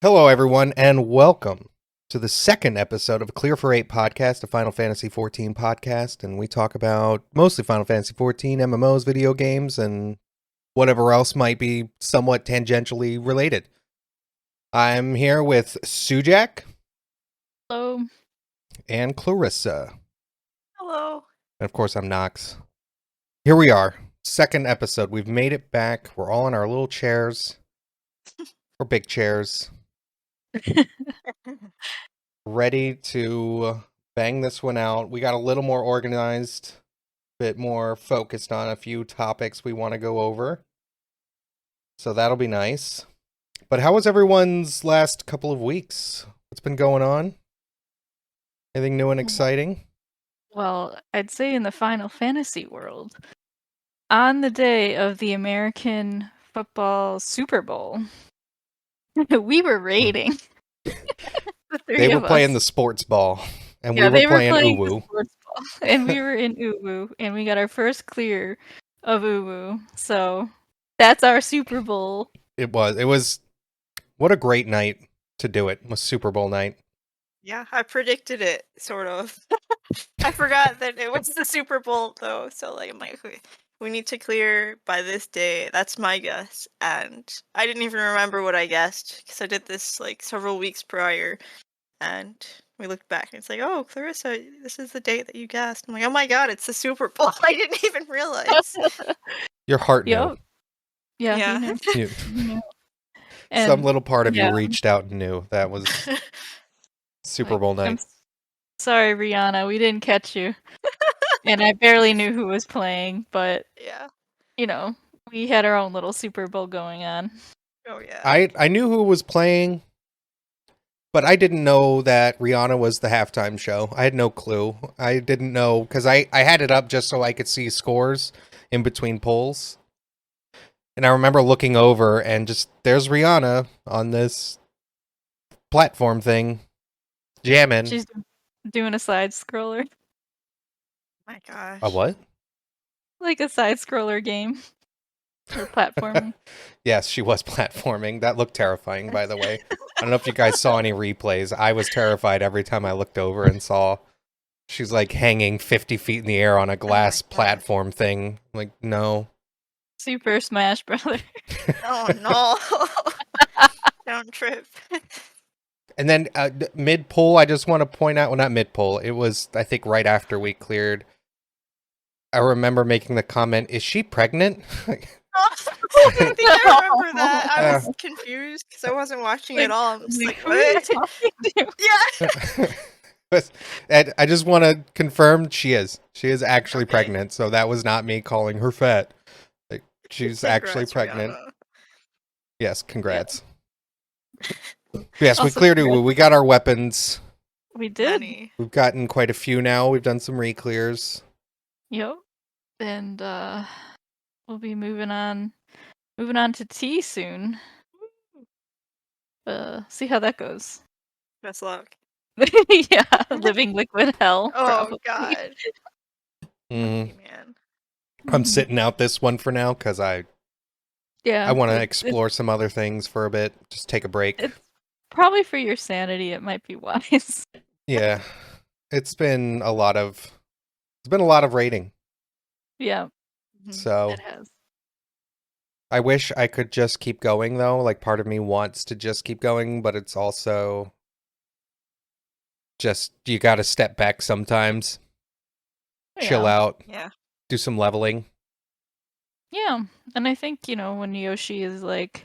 Hello, everyone, and welcome to the second episode of Clear for 8 podcast, a Final Fantasy XIV podcast, and we talk about mostly Final Fantasy XIV, MMOs, video games, and whatever else might be somewhat tangentially related. I'm here with Sujak. Hello. And Clarissa. Hello. And of course, I'm Nox. Here we are, second episode. We've made it back. We're all in our little chairs, or big chairs, ready to bang this one out. We got a little more organized, a bit more focused on a few topics we want to go over. So that'll be nice. But how was everyone's last couple of weeks? What's been going on? Anything new and exciting? Well, I'd say in the Final Fantasy world, on the day of the American football Super Bowl, we were raiding. They were playing the sports ball, and yeah, we were playing the Uwu. sports ball, and we were in Uwu, and we got our first clear of Uwu. So that's our Super Bowl. It was. What a great night to do it. It was Super Bowl night. Yeah, I predicted it, sort of. I forgot that it was the Super Bowl, though. So, I'm like, we need to clear by this day. That's my guess. And I didn't even remember what I guessed, because I did this, several weeks prior. And we looked back, and it's like, oh, Clarissa, this is the date that you guessed. I'm like, oh my god, it's the Super Bowl. I didn't even realize. Your heart knew. Yep. Yeah. Yeah. He knew. Some little part of you reached out and knew that was Super Bowl night. I'm sorry, Rihanna, we didn't catch you. And I barely knew who was playing, but yeah, we had our own little Super Bowl going on. Oh yeah. I knew who was playing, but I didn't know that Rihanna was the halftime show. I had no clue. I didn't know because I had it up just so I could see scores in between polls. And I remember looking over and just, there's Rihanna on this platform thing, jamming. She's doing a side scroller. My gosh. A what? Like a side scroller game. Or platforming. Yes, she was platforming. That looked terrifying, by the way. I don't know if you guys saw any replays. I was terrified every time I looked over and saw she's like hanging 50 feet in the air on a glass platform thing. I'm like, no. Super Smash Brother. Oh no. Don't trip. And then mid-poll, I just want to point out, well, not mid-poll, it was, I think, right after we cleared. I remember making the comment, is she pregnant? I think I remember that. I was confused because I wasn't watching at all. I'm just like, what? Yeah. And I just want to confirm she is. She is actually pregnant, so that was not me calling her fat. Like, she's actually pregnant. Rihanna. Yes, congrats. Yes, we cleared it. We got our weapons. We did. We've gotten quite a few now. We've done some re-clears. Yep. And we'll be moving on to T soon. See how that goes. Best luck. Yeah, living liquid hell. Oh probably. god. Mm. Man. I'm sitting out this one for now because I want to explore some other things for a bit. Just take a break. It's probably for your sanity. It might be wise. Yeah, it's been a lot of raiding. Yeah. So It has. I wish I could just keep going though. Like part of me wants to just keep going, but it's also just you got to step back sometimes. Chill out. Yeah. Do some leveling. Yeah, and I think, when Yoshi is like,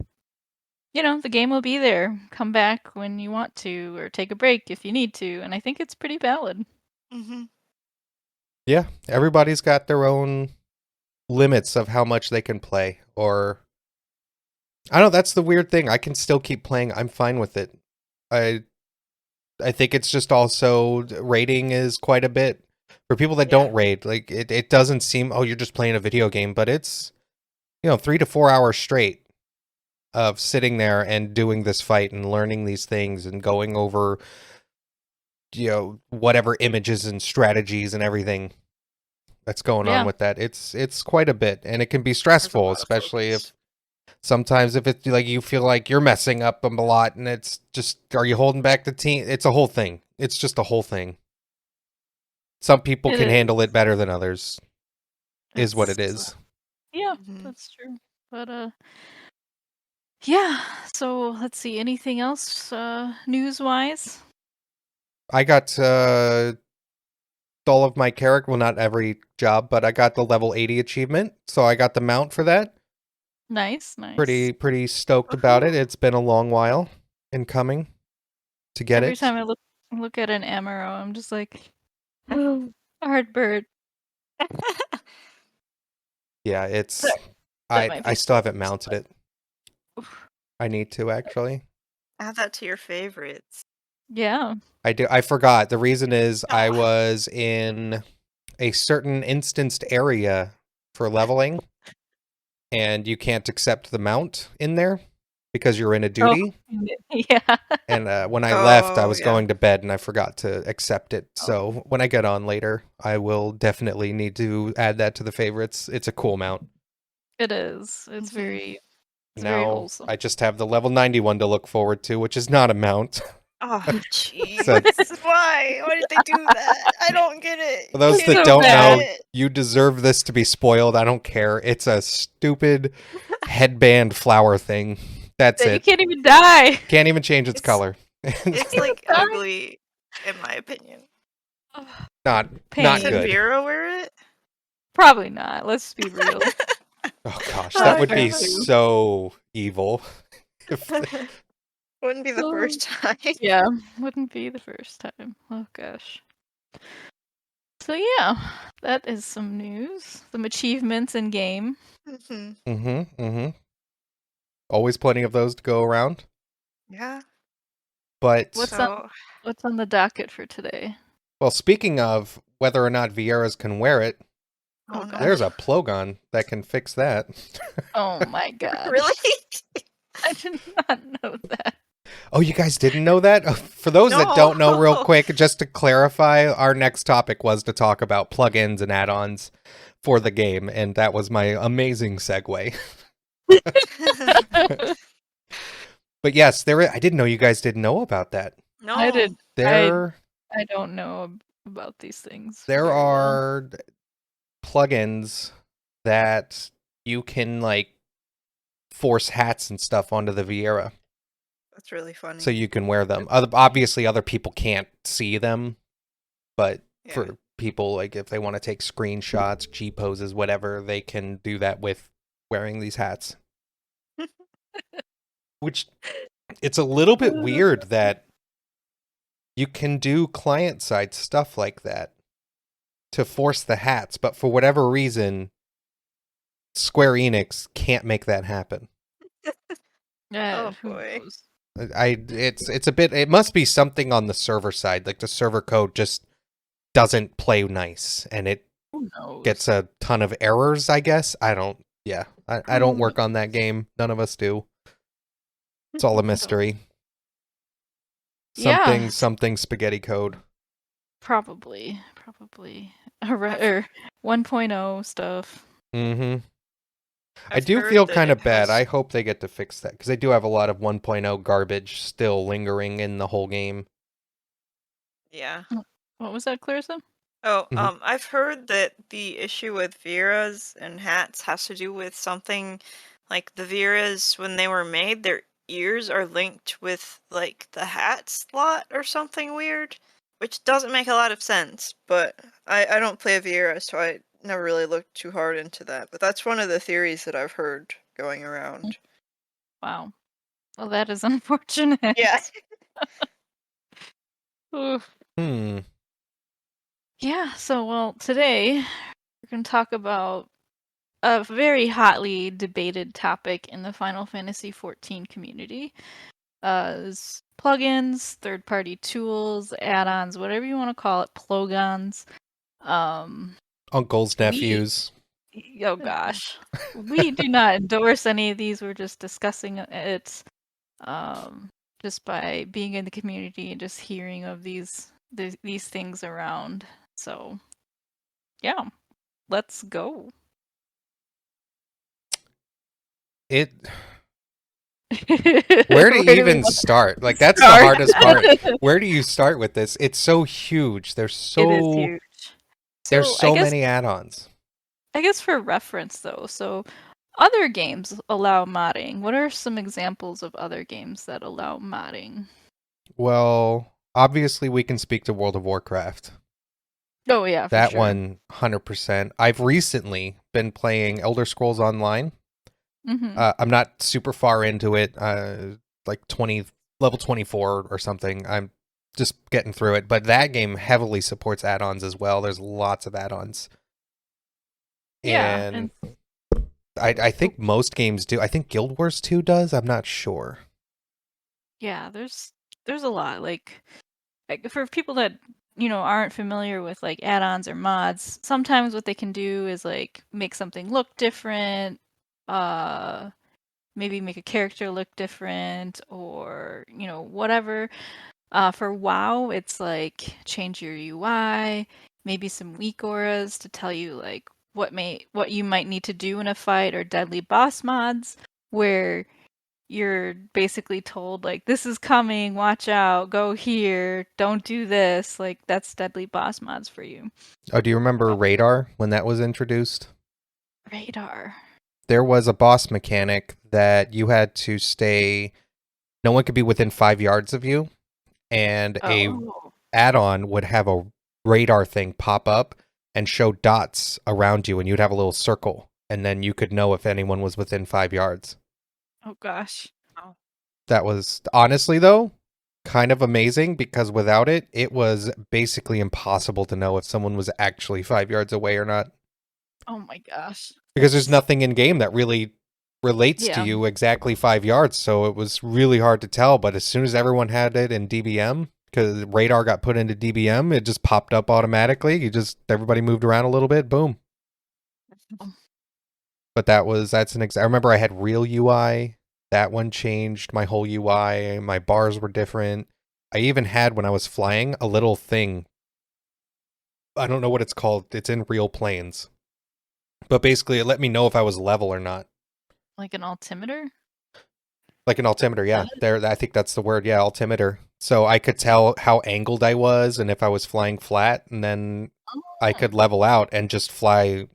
the game will be there. Come back when you want to, or take a break if you need to, and I think it's pretty valid. Mm-hmm. Yeah, everybody's got their own limits of how much they can play, or I don't know, that's the weird thing. I can still keep playing. I'm fine with it. I think it's just also raiding is quite a bit for people that don't raid. Like it doesn't seem, oh, you're just playing a video game, but it's 3 to 4 hours straight of sitting there and doing this fight and learning these things and going over whatever images and strategies and everything that's going on with that. It's quite a bit, and it can be stressful, especially if Sometimes if it's like you feel like you're messing up them a lot and it's just, are you holding back the team? It's a whole thing. It's just a whole thing. Some people It can handle is. it better than others, is what it It's, is. yeah, Mhm. that's true. But yeah. So let's see. Anything else news-wise? I got all of my character, well, not every job, but I got the level 80 achievement, so I got the mount for that. Nice, nice. Pretty stoked about it. Woohoo. It's been a long while in coming to get Every it. time I look at an Amaro, I'm just like, oh, Heartbird. Yeah, it's That might I be still haven't spoilers, mounted but it. I need to actually. Add that to your favorites. yeah. I do. I forgot. The reason is I Ah. was in a certain instanced area for leveling, and you can't accept the mount in there because you're in a Oh, duty. yeah. And when I left, I Oh, was yeah. going to bed and I forgot to accept it. Oh. So when I get on later, I will definitely need to add that to the favorites. It's a cool mount. It is. It's Mhm. very, it's very Now wholesome. I just have the level 91 to look forward to, which is not a mount. Oh, jeez. So Why? Why did they do that? I don't get it. for those You that can't so don't bad. know, you deserve this to be spoiled. I don't care. It's a stupid headband flower thing. That's That you it. can't even die. Can't even change its It's- color. It's like Die. ugly, in my opinion. not Pain. Should good. Vera wear it? Probably not. Let's be real. Oh gosh, Oh, that would be God. so evil. If Wouldn't be the Oh. first time. Yeah, wouldn't be the first time. Oh gosh. So yeah, that is some news. Some achievements in game. Mhm. Always plenty of those to go around. Yeah. But What's So, on the docket for today? well, speaking of whether or not Vieras can wear it, oh Oh, no. there's a Plogon that can fix that. Oh my god. Really? I did not know that. Oh, you guys didn't know that? For those that don't know, real No. quick, just to clarify, our next topic was to talk about plugins and add-ons for the game, and that was my amazing segue. But yes, I didn't know you guys didn't know about that. No. I did. There I don't know about these things. there very well. are plugins that you can like force hats and stuff onto the Viera, That's really funny. so you can wear them. Obviously, other people can't see them, but Yeah. for people like if they want to take screenshots, G poses, whatever, they can do that with wearing these hats. Which it's a little bit weird that you can do client side stuff like that to force the hats, but for whatever reason, Square Enix can't make that happen. Yeah, Oh, who boy. knows? It's a bit, it must be something on the server side, like the server code just doesn't play nice and it Who knows? gets a ton of errors, I guess. I don't work on that game. None of us do. It's all a mystery. Yeah. Something spaghetti code. Probably. Or 1.0 stuff. Mm-hmm. I I've do heard feel that kind it of bad. has- I hope they get to fix that because they do have a lot of 1.0 garbage still lingering in the whole game. Yeah. What was that, Clarissa? Oh, Mhm. I've heard that the issue with Veras and hats has to do with something like the Veras when they were made, their ears are linked with like the hat slot or something weird, which doesn't make a lot of sense. But I don't play a Vera, so I never really looked too hard into that. But that's one of the theories that I've heard going around. Wow. Well, that is unfortunate. Yeah. Oof. Hmm. Yeah, so well, today we're going to talk about a very hotly debated topic in the Final Fantasy XIV community. Is plugins, third-party tools, add-ons, whatever you want to call it, plogons. Uncles, nephews. Oh gosh. We do not endorse any of these. We're just discussing it just by being in the community and just hearing of these things around. So, yeah. Let's go. Where to Where do we even want start? Like, to that's the start? hardest part. Where do you start with this? It's so huge. It is huge. There's So so many add-ons. I guess for reference though, so other games allow modding. What are some examples of other games that allow modding? Well, obviously we can speak to World of Warcraft. Oh yeah, for That sure. one, 100%. I've recently been playing Elder Scrolls Online. Mm-hmm. I'm not super far into it, like level 24 or something. I'm just getting through it, but that game heavily supports add-ons as well. There's lots of add-ons. Yeah, And and I think most games do. I think Guild Wars 2 does. I'm not sure. yeah, there's a lot. Like for people that aren't familiar with like add-ons or mods, sometimes what they can do is like make something look different, uh maybe make a character look different, or whatever. For WoW, it's like change your UI, maybe some weak auras to tell you like what you might need to do in a fight, or deadly boss mods where you're basically told like this is coming, watch out, go here, don't do this. Like that's deadly boss mods for you. Oh, do you remember Radar when that was introduced? Radar. There was a boss mechanic that you had to stay. No one could be within 5 yards of you, and a Oh. add-on would have a radar thing pop up and show dots around you, and you'd have a little circle, and then you could know if anyone was within 5 yards. Oh gosh. Oh. That was honestly though kind of amazing, because without it, it was basically impossible to know if someone was actually 5 yards away or not. Oh my gosh. Because there's nothing in game that really relates to Yeah. you exactly 5 yards, so it was really hard to tell. But as soon as everyone had it in DBM, because radar got put into DBM, it just popped up automatically. Everybody moved around a little bit, boom. But that's I remember I had real UI. That one changed my whole UI. My bars were different. I even had, when I was flying, a little thing. I don't know what it's called. It's in real planes. But basically, it let me know if I was level or not. Like an altimeter? Like an altimeter, yeah. I think that's the word, yeah, altimeter. So I could tell how angled I was and if I was flying flat, and then I could level out and just fly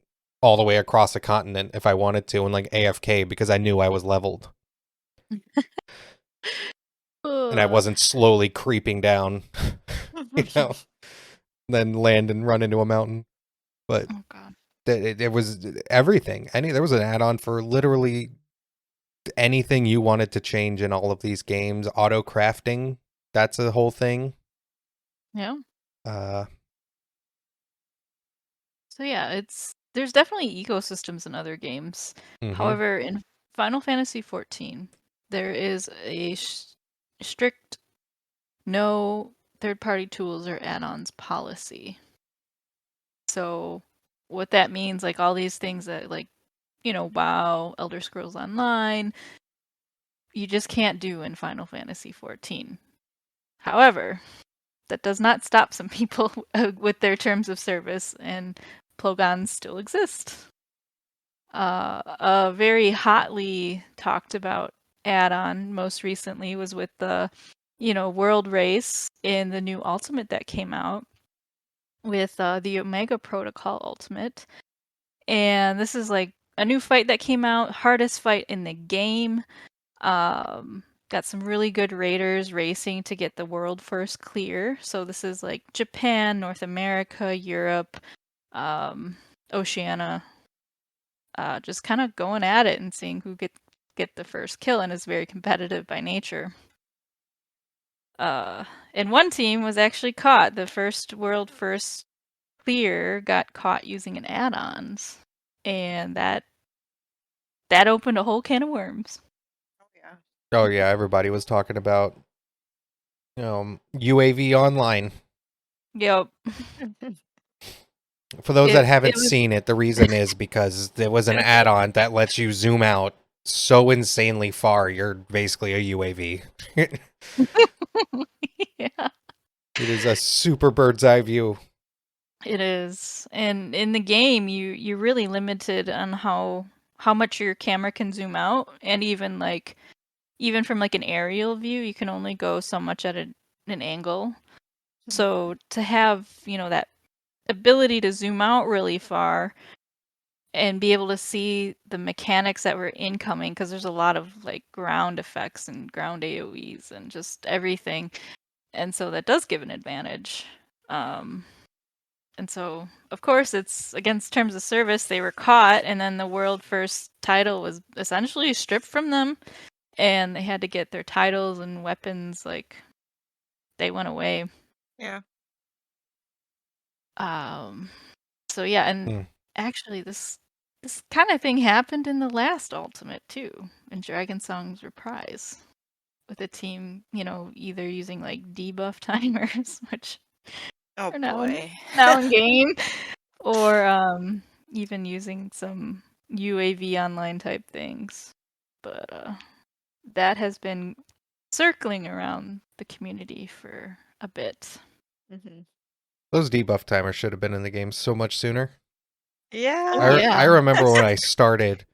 all the way across a continent if I wanted to, and like AFK, because I knew I was leveled. And I wasn't slowly creeping down, then land and run into a mountain. But Oh god. it was everything. There was an add-on for literally anything you wanted to change in all of these games. Auto crafting, that's a whole thing. Yeah. Uh, So yeah, there's definitely ecosystems in other games. mhm. However, in Final Fantasy XIV, there is a strict no third-party tools or add-ons policy. So what that means, like all these things that like, WoW, Elder Scrolls Online, you just can't do in Final Fantasy XIV. However, that does not stop some people with their terms of service, and plogons still exist. A very hotly talked about add-on most recently was with the, World Race in the new Ultimate that came out with the Omega Protocol Ultimate. And this is like a new fight that came out, hardest fight in the game. Got some really good raiders racing to get the world first clear. So this is like Japan, North America, Europe, Oceania, just kind of going at it and seeing who get the first kill, and is very competitive by nature. And one team was actually caught. The world first clear got caught using an add-ons, and that opened a whole can of worms. Oh yeah, everybody was talking about UAV Online. Yep. For those that haven't it was seen it, the reason is because there was an add-on that lets you zoom out so insanely far, you're basically a UAV. yeah, It is a super bird's eye view. it is. And in the game, you're really limited on how much your camera can zoom out, and even like even from like an aerial view, you can only go so much at an angle. So to have, that ability to zoom out really far and be able to see the mechanics that were incoming, because there's a lot of like ground effects and ground AoEs and just everything. And so that does give an advantage. And so, of course, it's against terms of service. They were caught, and then the world first title was essentially stripped from them, and they had to get their titles and weapons, like, they went away. Yeah. So yeah, and actually this kind of thing happened in the last Ultimate too, in Dragon Song's Reprise, with the team, either using like debuff timers, which Oh are boy. now in game, or even using some UAV online type things. But that has been circling around the community for a bit. Mhm. Those debuff timers should have been in the game so much sooner. Yeah. Oh, yeah. I remember when I started,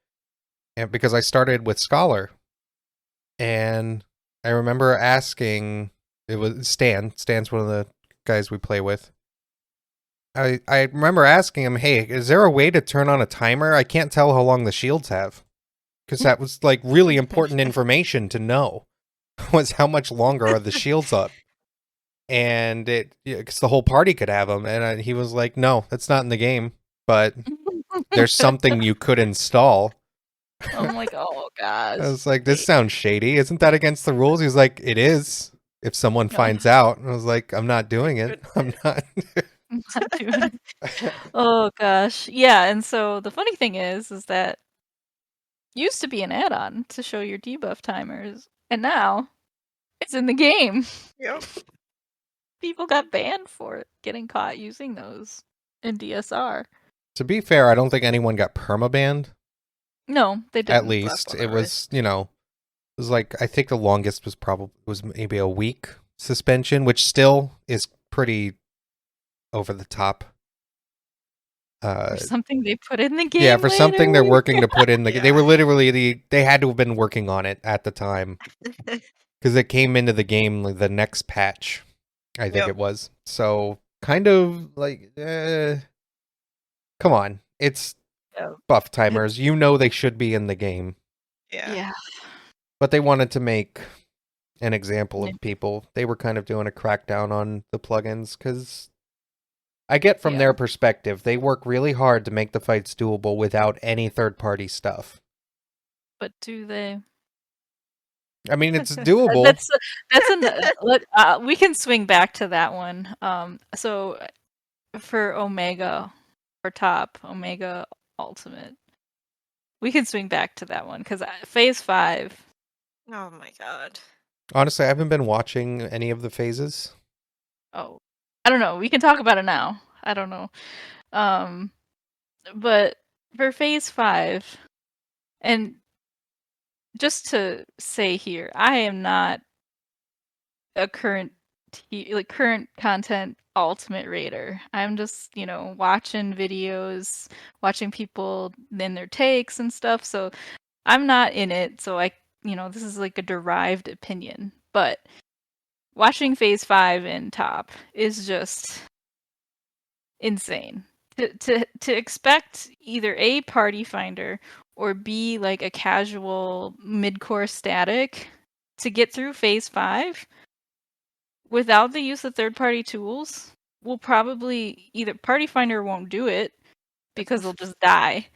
and because I started with Scholar, and I remember asking, it was Stan's one of the guys we play with. I remember asking him, "Hey, is there a way to turn on a timer? I can't tell how long the shields have." Because that was like really important information to know, was how much longer are the shields up. And because the whole party could have them. And he was like, "No, that's not in the game, but there's something you could install." I'm like, oh gosh. I was like, "This sounds shady. Isn't that against the rules?" He's like, "It is. If someone finds out." And I was like, "I'm not doing it. I'm not." I'm not doing it. Oh gosh. Yeah, and so the funny thing is that used to be an add-on to show your debuff timers, and now it's in the game. Yep. People got banned for it, getting caught using those in DSR. To be fair, I don't think anyone got permabanned. No, they didn't. At least it was, it was like, I think the longest was maybe a week suspension, which still is pretty over the top. For something they put in the game. Yeah, for something they're later. working to put in the game. They Yeah. were literally they had to have been working on it at the time, because it came into the game like the next patch, I think Yep. it was. So kind of like, come on, it's Yeah. buff timers. You know they should be in the game, Yeah. but they wanted to make an example of people. They were kind of doing a crackdown on the plugins, because I get from their perspective, they work really hard to make the fights doable without any third-party stuff. But do they? I mean, it's doable. We can swing back to that one. So for Omega or top Omega Ultimate, we can swing back to that one because Phase 5. Oh my god. Honestly, I haven't been watching any of the phases. Oh, I don't know. We can talk about it now. I don't know. But for Phase 5, and just to say here, I am not a current content ultimate raider. I'm just, watching videos, watching people in their takes and stuff. So I'm not in it. So this is like a derived opinion. But watching Phase 5 in top is just insane. To expect either A, party finder, or B, like a casual mid-core static to get through Phase 5 without the use of third-party tools will probably either party finder won't do it because they'll just die,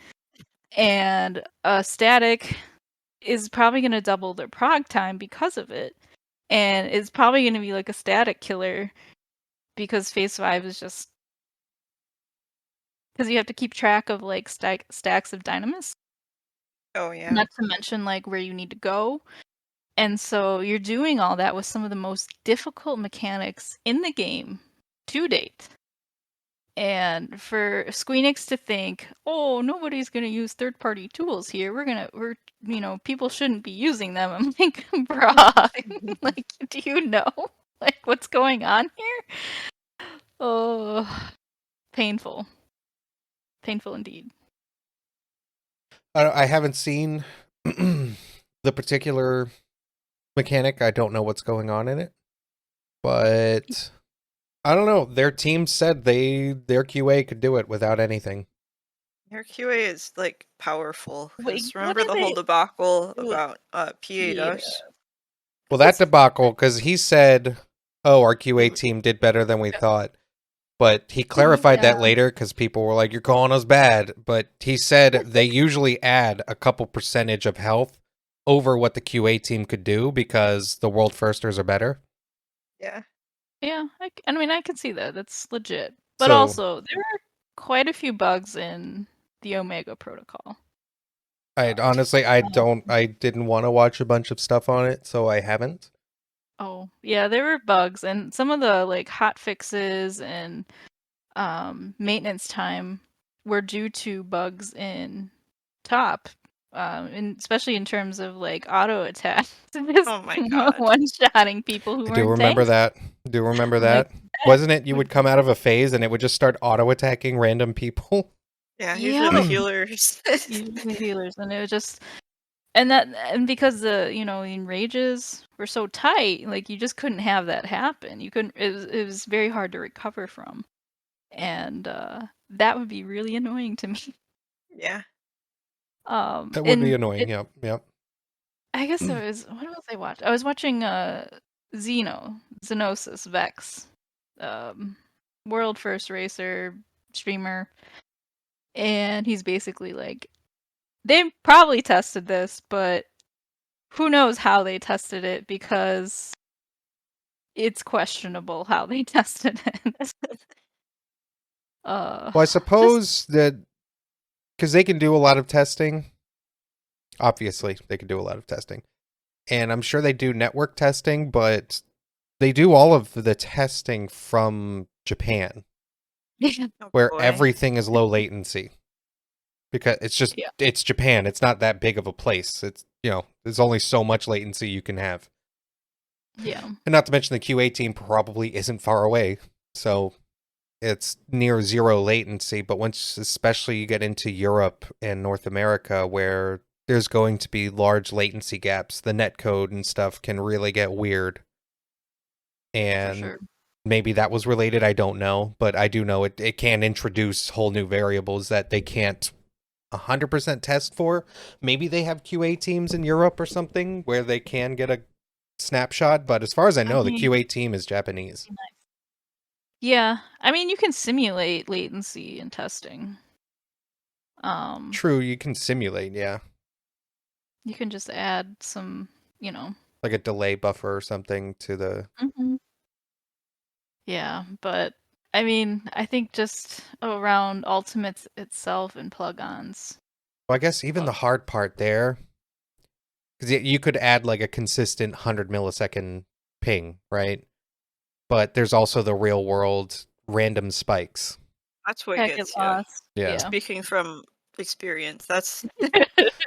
and a static is probably going to double their prog time because of it, and it's probably going to be like a static killer because Phase 5 is just because you have to keep track of like stacks of dynamis. Oh yeah. Not to mention like where you need to go. And so you're doing all that with some of the most difficult mechanics in the game to date. And for Squeenix to think, oh, nobody's gonna use third-party tools here. People shouldn't be using them. I'm like, bruh, like, do you know like what's going on here? Oh, painful. Painful indeed. I haven't seen the particular mechanic. I don't know what's going on in it, but I don't know. Their team said their QA could do it without anything. Your QA is like powerful Wait, because what remember did the whole they? debacle It was- about Yeah. P8s? Well, that It's- debacle, because he said, "Oh, our QA team did better than we thought," but he clarified that Yeah. later because people were like, "You're calling us bad," but he said they usually add a couple percentage of health over what the QA team could do because the world firsters are better. Yeah. Yeah, I mean, I can see that. That's legit. But So also, there are quite a few bugs in the Omega protocol. I honestly, I didn't want to watch a bunch of stuff on it, so I haven't. Oh, yeah, there were bugs, and some of the like hot fixes and maintenance time were due to bugs in top, and especially in terms of like auto attacks, just Oh my god. one-shotting people who I do weren't remember tanks. that. Do remember Like, that? Wasn't it you would would come out of a phase and it would just start auto attacking random people? Yeah, usually the Yeah. healers. Usually healers, and it was just and because the enrages were so tight, like you just couldn't have that happen. You couldn't. It was very hard to recover from, and that would be really annoying to me. Yeah. That would be And annoying. Yep, yep. I guess it was what was I watching? I was watching Xenosis Vex, world first racer streamer, and he's basically like they probably tested this, but who knows how they tested it because it's questionable how they tested it. Well, I Just suppose that because they can do a lot of testing. Obviously, they can do a lot of testing, and I'm sure they do network testing, but they do all of the testing from Japan, Oh where boy. everything is low latency. Because it's just Yeah. it's Japan. It's not that big of a place. It's there's only so much latency you can have. yeah. And not to mention the QA team probably isn't far away. So it's near zero latency, but once especially you get into Europe and North America where there's going to be large latency gaps, the netcode and stuff can really get weird. For And sure. maybe that was related, I don't know, but I do know it can introduce whole new variables that they can't 100% test for. Maybe they have QA teams in Europe or something where they can get a snapshot, but as far as I know, the mean, QA team is Japanese. yeah. I mean, you can simulate latency in testing. True, you can simulate, yeah. You can just add some, Like a delay buffer or something to the Mhm. Yeah, but I mean, I think just around Ultimates itself and plugins. Well, I guess even the hard part there, because you could add like a consistent 100 millisecond ping, right? But there's also the real world random spikes. That's what Packet gets you. loss. Yeah. Speaking from experience, that's Yeah.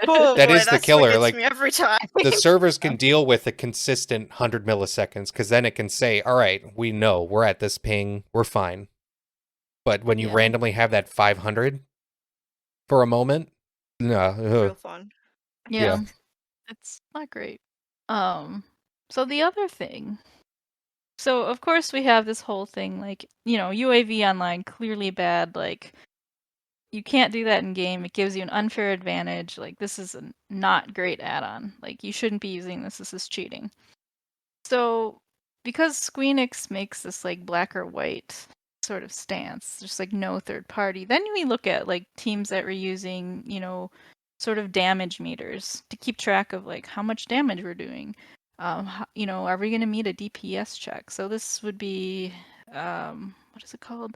oh That boy, is the that's killer, what gets like, me every time. The servers can deal with a consistent 100 milliseconds because then it can say, all right, we know we're at this ping, we're fine. But when you Yeah. randomly have that 500 for a moment, no. Real fun. Yeah. It's not great. So the other thing. So of course we have this whole thing like, UAV online clearly bad, like you can't do that in game. It gives you an unfair advantage. Like this is a not great add-on. Like you shouldn't be using this. This is cheating. So because Squeenix makes this like black or white sort of stance, just like no third party, then we look at like teams that were using, sort of damage meters to keep track of like how much damage we're doing. Are we going to meet a DPS check? So this would be, what is it called?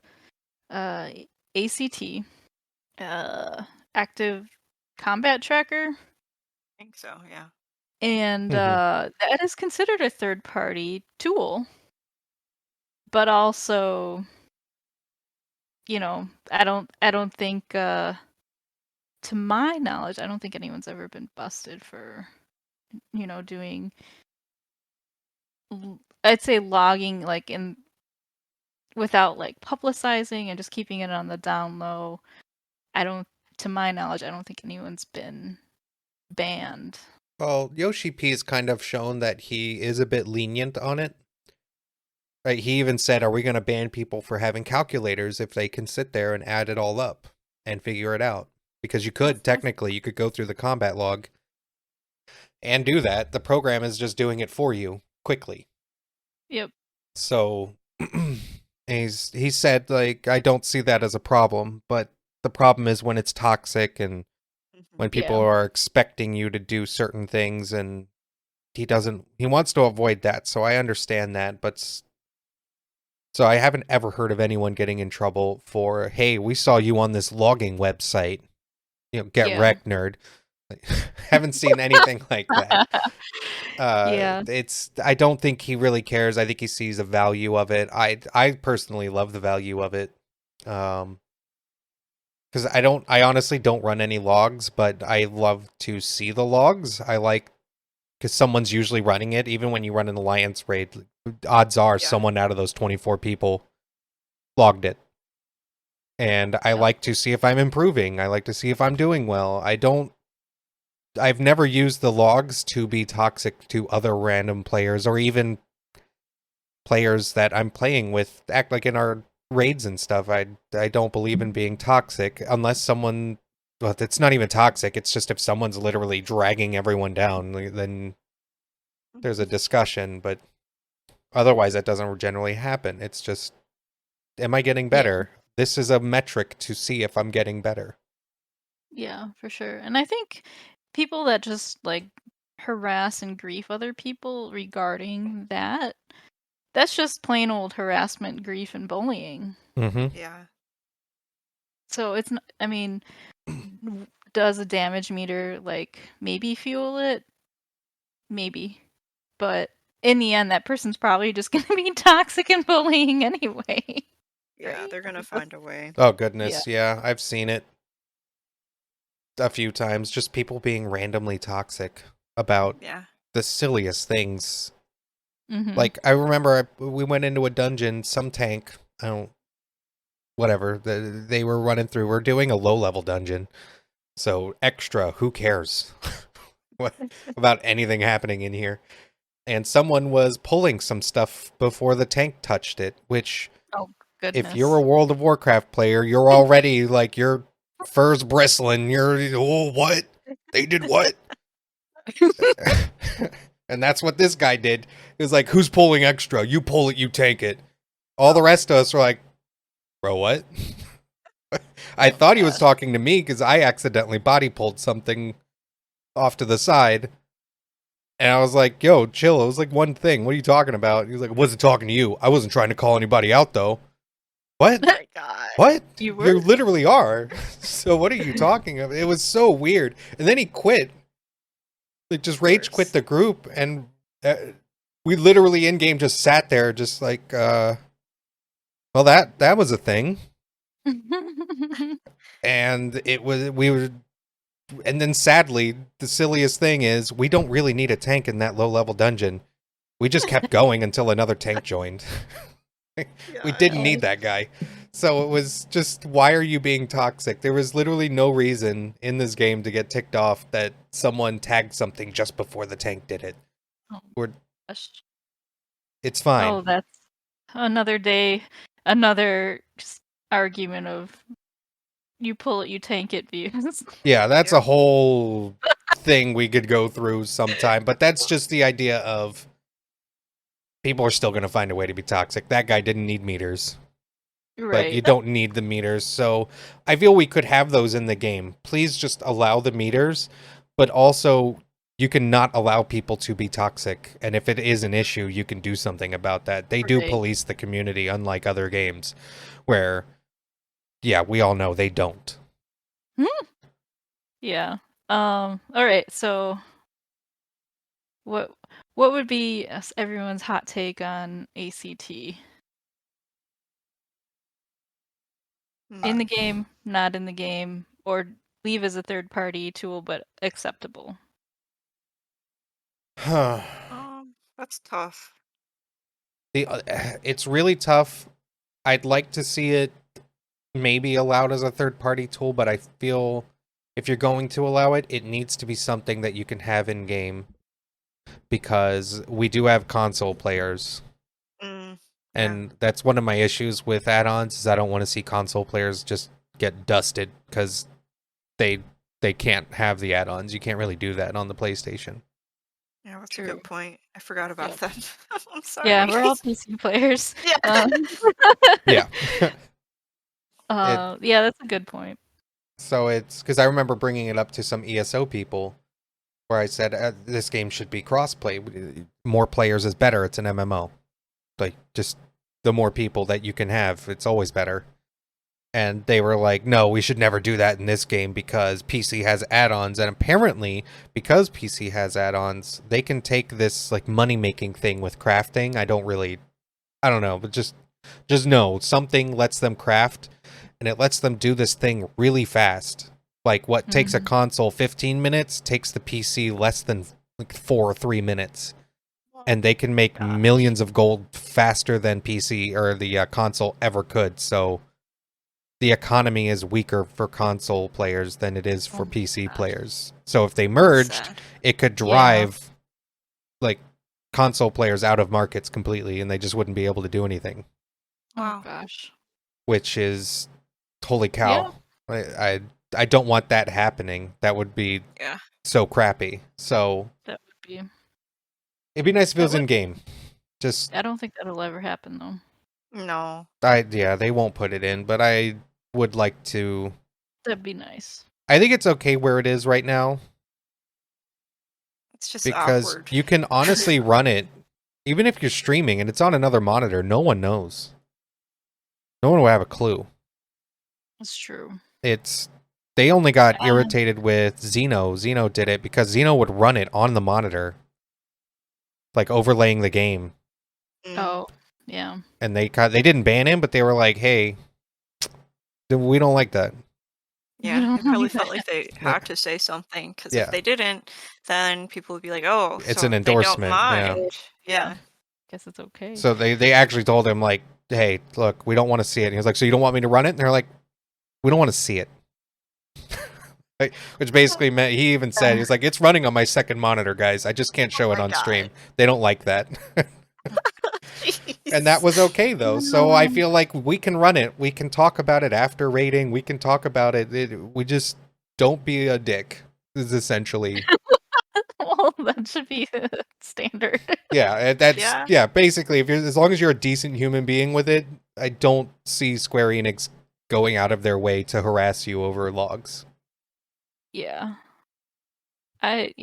ACT, active combat tracker. I think so, yeah. And that is considered a third party tool. But also, I don't think to my knowledge, I don't think anyone's ever been busted for doing I'd say logging like in without like publicizing and just keeping it on the down low. To my knowledge, I don't think anyone's been banned Well, Yoshi P has kind of shown that he is a bit lenient on it. Right? He even said, "Are we going to ban people for having calculators if they can sit there and add it all up and figure it out?" Because you could technically, you could go through the combat log and do that. The program is just doing it for you quickly. Yep. So he said, like, I don't see that as a problem, but the problem is when it's toxic and when people are expecting you to do certain things, and he wants to avoid that. So I understand that, but so I haven't ever heard of anyone getting in trouble for, hey, we saw you on this logging website, get wrecked, nerd. Haven't seen anything like that. Yeah. I don't think he really cares. I think he sees the value of it. I personally love the value of it. Because I honestly don't run any logs, but I love to see the logs. Because someone's usually running it. Even when you run an alliance raid, odds are someone out of those 24 people logged it. And I like to see if I'm improving. I like to see if I'm doing well. I've never used the logs to be toxic to other random players or even players that I'm playing with. Act like in our raids and stuff. I don't believe in being toxic unless someone. Well, it's not even toxic. It's just if someone's literally dragging everyone down, then there's a discussion. But otherwise, that doesn't generally happen. It's just, am I getting better? Yeah. This is a metric to see if I'm getting better. Yeah, for sure. And I think people that just like harass and grief other people regarding that's just plain old harassment, grief, and bullying. Mm-hmm. Yeah. So it's not, I mean, does a damage meter like maybe fuel it? Maybe. But in the end, that person's probably just going to be toxic and bullying anyway. Yeah, right? they're going to find a way. Oh, goodness. Yeah, I've seen it a few times. Just people being randomly toxic about the silliest things. Mm-hmm. Like, I remember we went into a dungeon, some tank, whatever, they were running through. We're doing a low-level dungeon. So, extra, who cares about anything happening in here? And someone was pulling some stuff before the tank touched it, which, if you're a World of Warcraft player, you're already, like, your fur's bristling. You're, oh, what? They did what? And that's what this guy did. He was like, who's pulling extra? You pull it, you tank it. All the rest of us were like, bro, what? I thought he was talking to me because I accidentally body pulled something off to the side. And I was like, yo, chill. It was like one thing. What are you talking about? He was like, I wasn't talking to you. I wasn't trying to call anybody out, though. What? Oh my God. What? You literally are. So what are you talking about? It was so weird. And then he quit. Like, just rage quit the group. And we literally in-game just sat there just like, well, that was a thing. And and then sadly, the silliest thing is we don't really need a tank in that low-level dungeon. We just kept going until another tank joined. We didn't need that guy. So it was just, why are you being toxic? There was literally no reason in this game to get ticked off that someone tagged something just before the tank did it. It's fine. Oh, that's another day, another argument of you pull it, you tank it views. Yeah, that's a whole thing we could go through sometime, but that's just the idea of people are still going to find a way to be toxic. That guy didn't need meters. Right. But you don't need the meters, so I feel we could have those in the game. Please just allow the meters, but also you can not allow people to be toxic, and if it is an issue, you can do something about that. They do police the community, unlike other games, where, yeah, we all know they don't. Yeah. All right, so what would be everyone's hot take on ACT? In the game, not in the game, or leave as a third-party tool, but acceptable? That's tough. It's really tough. I'd like to see it maybe allowed as a third-party tool, but I feel if you're going to allow it, it needs to be something that you can have in game, because we do have console players. And that's one of my issues with add-ons, is I don't want to see console players just get dusted because they can't have the add-ons. You can't really do that on the PlayStation. Yeah, that's True. a good point. I forgot about Yeah. them. I'm sorry. Yeah, we're all PC players. Yeah. Yeah. Yeah, that's a good point. So it's because I remember bringing it up to some ESO people where I said this game should be cross-play. More players is better. It's an MMO. Like, just the more people that you can have, it's always better. And they were like, no, we should never do that in this game because PC has add-ons. And apparently, because PC has add-ons, they can take this like money-making thing with crafting. I don't know, but just know something lets them craft, and it lets them do this thing really fast. Like what takes a console 15 minutes takes the PC less than like 4 or 3 minutes. And they can make millions of gold faster than PC or the console ever could. So the economy is weaker for console players than it is for PC players. So if they merged, it could drive like console players out of markets completely, and they just wouldn't be able to do anything. Oh gosh. Which is, holy cow. Yeah. I don't want that happening. That would be so crappy. So that would be. It'd be nice if it was in game. Just I don't think that'll ever happen though. No. Yeah, they won't put it in, but I would like to. That'd be nice. I think it's okay where it is right now. It's just because awkward. You can honestly run it, even if you're streaming and it's on another monitor. No one knows. No one will have a clue. That's true. They only got irritated with Xeno. Xeno did it because Xeno would run it on the monitor, like overlaying the game. Oh, yeah. And they didn't ban him, but they were like, "Hey, we don't like that." Yeah, it probably felt like they had to say something, because if they didn't, then people would be like, "Oh, it's so an endorsement." They don't mind. Yeah. Guess it's okay. So they actually told him like, "Hey, look, we don't want to see it." And he was like, "So you don't want me to run it?" And they're like, "We don't want to see it." Which basically meant, he even said, he's like, "It's running on my second monitor, guys. I just can't show it on stream. They don't like that." And that was okay though. So I feel like we can run it. We can talk about it after rating. We can talk about it. We just don't be a dick. Is essentially. Well, that should be standard. Yeah, that's basically, as long as you're a decent human being with it, I don't see Square Enix going out of their way to harass you over logs. Yeah. I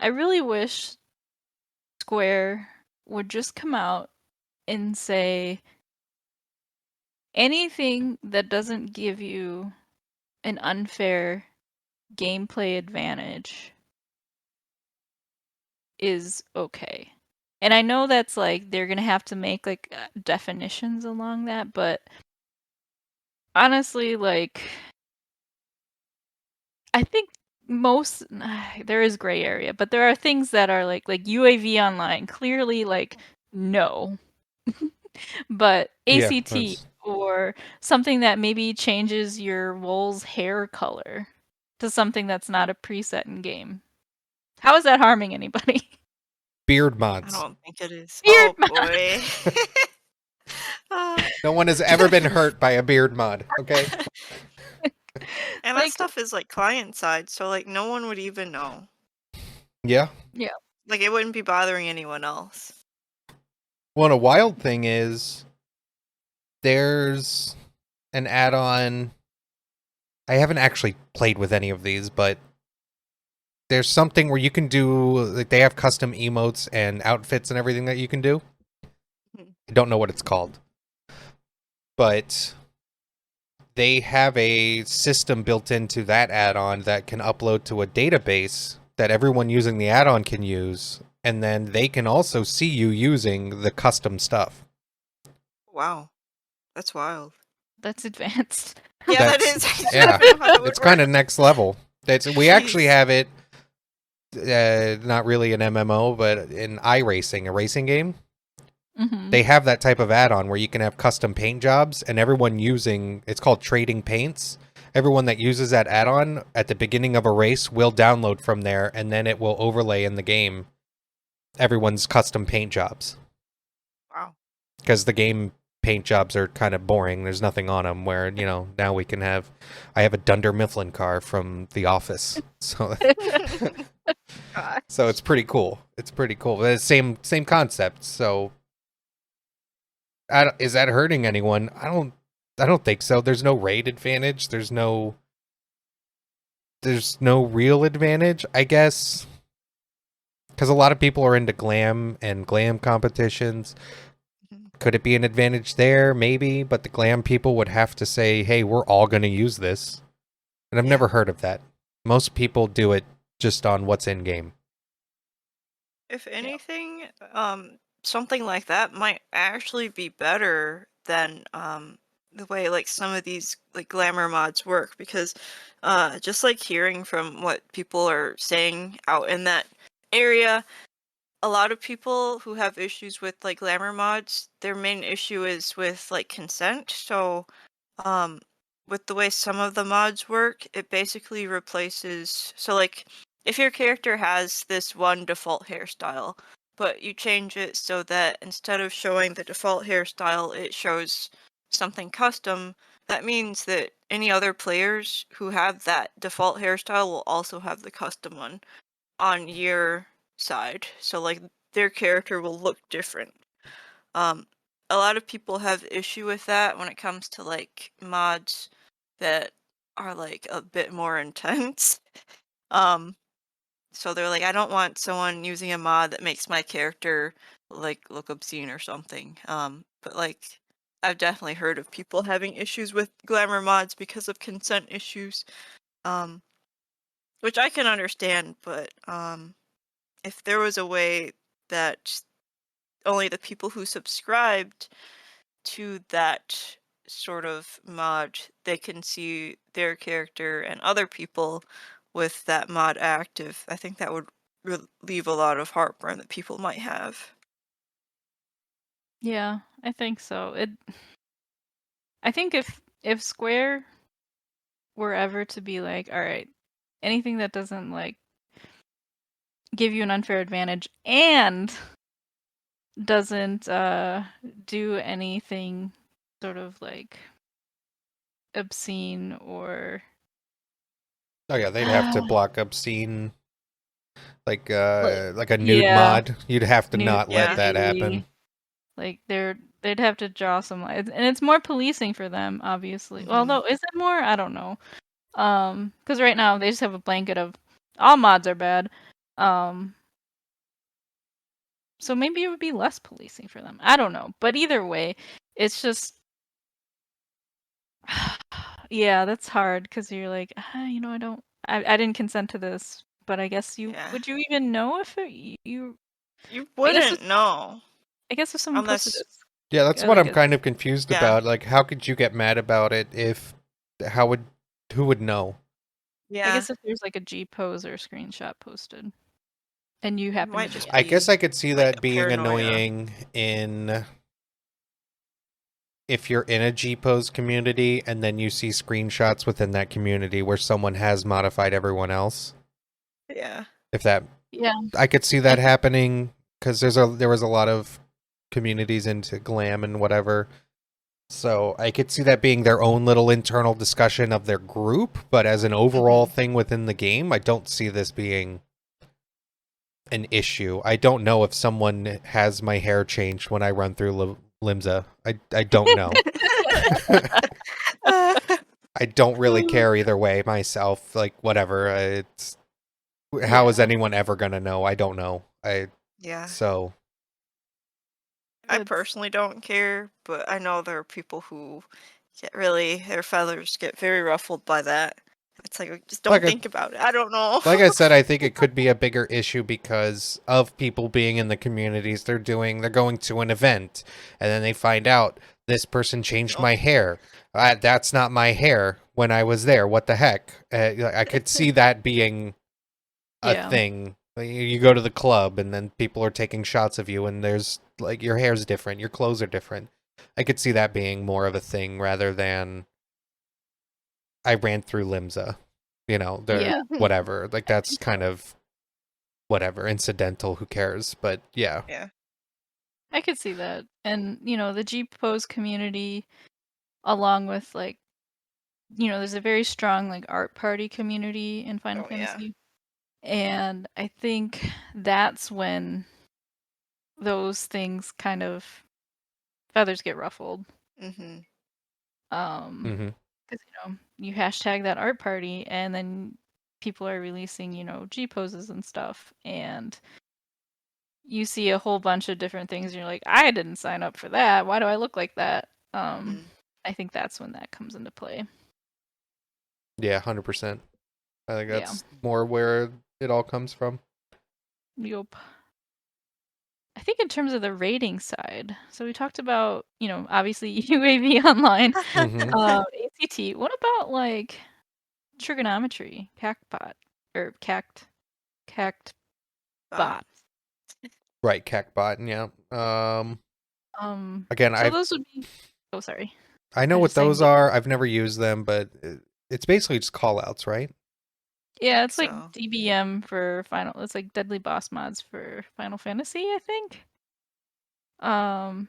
really wish Square would just come out and say anything that doesn't give you an unfair gameplay advantage is okay. And I know that's like they're gonna have to make like definitions along that, but honestly, like I think there is gray area, but there are things that are like UAV online clearly like no. But ACT or something that maybe changes your wool's hair color to something that's not a preset in game. How is that harming anybody? Beard mods. I don't think it is. Beard boy. No one has ever been hurt by a beard mod, okay? And that stuff is like client side, so like no one would even know. Yeah. Yeah. Like it wouldn't be bothering anyone else. Well, a wild thing is there's an add-on. I haven't actually played with any of these, but there's something where you can do, like, they have custom emotes and outfits and everything that you can do. I don't know what it's called, but they have a system built into that add-on that can upload to a database that everyone using the add-on can use, and then they can also see you using the custom stuff. Wow. That's wild. That's advanced. Yeah, that is. Yeah, it's kind of next level. We actually have it, not really an MMO, but in iRacing, a racing game. Mm-hmm. They have that type of add-on where you can have custom paint jobs, and everyone using, it's called trading paints, everyone that uses that add-on at the beginning of a race will download from there, and then it will overlay in the game everyone's custom paint jobs. Wow. Because the game paint jobs are kind of boring. There's nothing on them. Where, you know, now we can have. I have a Dunder Mifflin car from The Office, so God. so it's pretty cool. It's pretty cool. But it's same concept. So, is that hurting anyone? I don't think so. There's no raid advantage. There's no real advantage, I guess. Because a lot of people are into glam and glam competitions. Could it be an advantage there? Maybe, but the glam people would have to say, hey, we're all going to use this. And I've never heard of that. Most people do it just on what's in game. If anything, something like that might actually be better than the way like some of these like glamour mods work, because just like hearing from what people are saying out in that area, a lot of people who have issues with like glamour mods, their main issue is with like consent. So with the way some of the mods work, it basically replaces, so like if your character has this one default hairstyle, but you change it so that instead of showing the default hairstyle, it shows something custom, that means that any other players who have that default hairstyle will also have the custom one on your side. So like their character will look different. A lot of people have issue with that when it comes to like mods that are like a bit more intense. So they're like, I don't want someone using a mod that makes my character like look obscene or something. But like I've definitely heard of people having issues with glamour mods because of consent issues. Which I can understand, but if there was a way that only the people who subscribed to that sort of mod, they can see their character and other people with that mod active, I think that would relieve a lot of heartburn that people might have. Yeah, I think so. I think if Square were ever to be like, all right, anything that doesn't like give you an unfair advantage and doesn't do anything sort of like obscene or Oh yeah, they'd have to block obscene, like a nude yeah, mod. You'd have to not let that happen. nudity. Like they'd have to draw some lines, and it's more policing for them, obviously. Mhm. Although is it more? I don't know. Because right now they just have a blanket of all mods are bad. So maybe it would be less policing for them. I don't know. But either way, it's just yeah, that's hard because you're like, you know, I didn't consent to this, but I guess would you even know if you You I guess wouldn't know. I guess if someone posted Unless this. Yeah, that's what I'm kind of confused Yeah. about. Like, how could you get mad about it if who would know? I Yeah. guess if there's like a G pose or a screenshot posted, and you happen might to just I guess I could see that like, being paranoia. annoying if you're in a G-Pose community and then you see screenshots within that community where someone has modified everyone else. Yeah. If that, Yeah. I could see that happening because there was a lot of communities into glam and whatever. So I could see that being their own little internal discussion of their group, but as an overall thing within the game, I don't see this being an issue. I don't know if someone has my hair changed when I run through Limsa. I don't know. I don't really care either way myself. Like, whatever. It's how is anyone ever gonna know? I don't know. Yeah. So I personally don't care, but I know there are people who their feathers get very ruffled by that. It's like, just don't think about it. I don't know. Like I said, I think it could be a bigger issue because of people being in the communities. They're going to an event, and then they find out this person changed my hair. That's not my hair when I was there. What the heck? I could see that being a thing. You go to the club, and then people are taking shots of you, and there's like your hair's different, your clothes are different. I could see that being more of a thing rather than I ran through Limsa. You know, Yeah. whatever. Like that's kind of whatever, incidental, who cares? But yeah. Yeah. I could see that. And, the G pose community, along with like, there's a very strong like art party community in Final Oh yeah. Fantasy. And I think that's when those things kind of feathers get ruffled. Mhm. Mhm. Because you hashtag that art party, and then people are releasing G poses and stuff, and you see a whole bunch of different things, and you're like, I didn't sign up for that. Why do I look like that? I think that's when that comes into play. Yeah, 100%. I think Yeah. that's more where it all comes from. Yup. I think in terms of the rating side, so we talked about, obviously UAV online, Mhm. ACT. What about like trigonometry, cactbot, or cact bot? Right, Cactbot, yeah. Again, So those would be. Oh, sorry. I know I was what just saying, those are. I've never used them, but it's basically just callouts, right? Yeah, it's like So. DBM for Final. It's like Deadly Boss mods for Final Fantasy, I think. I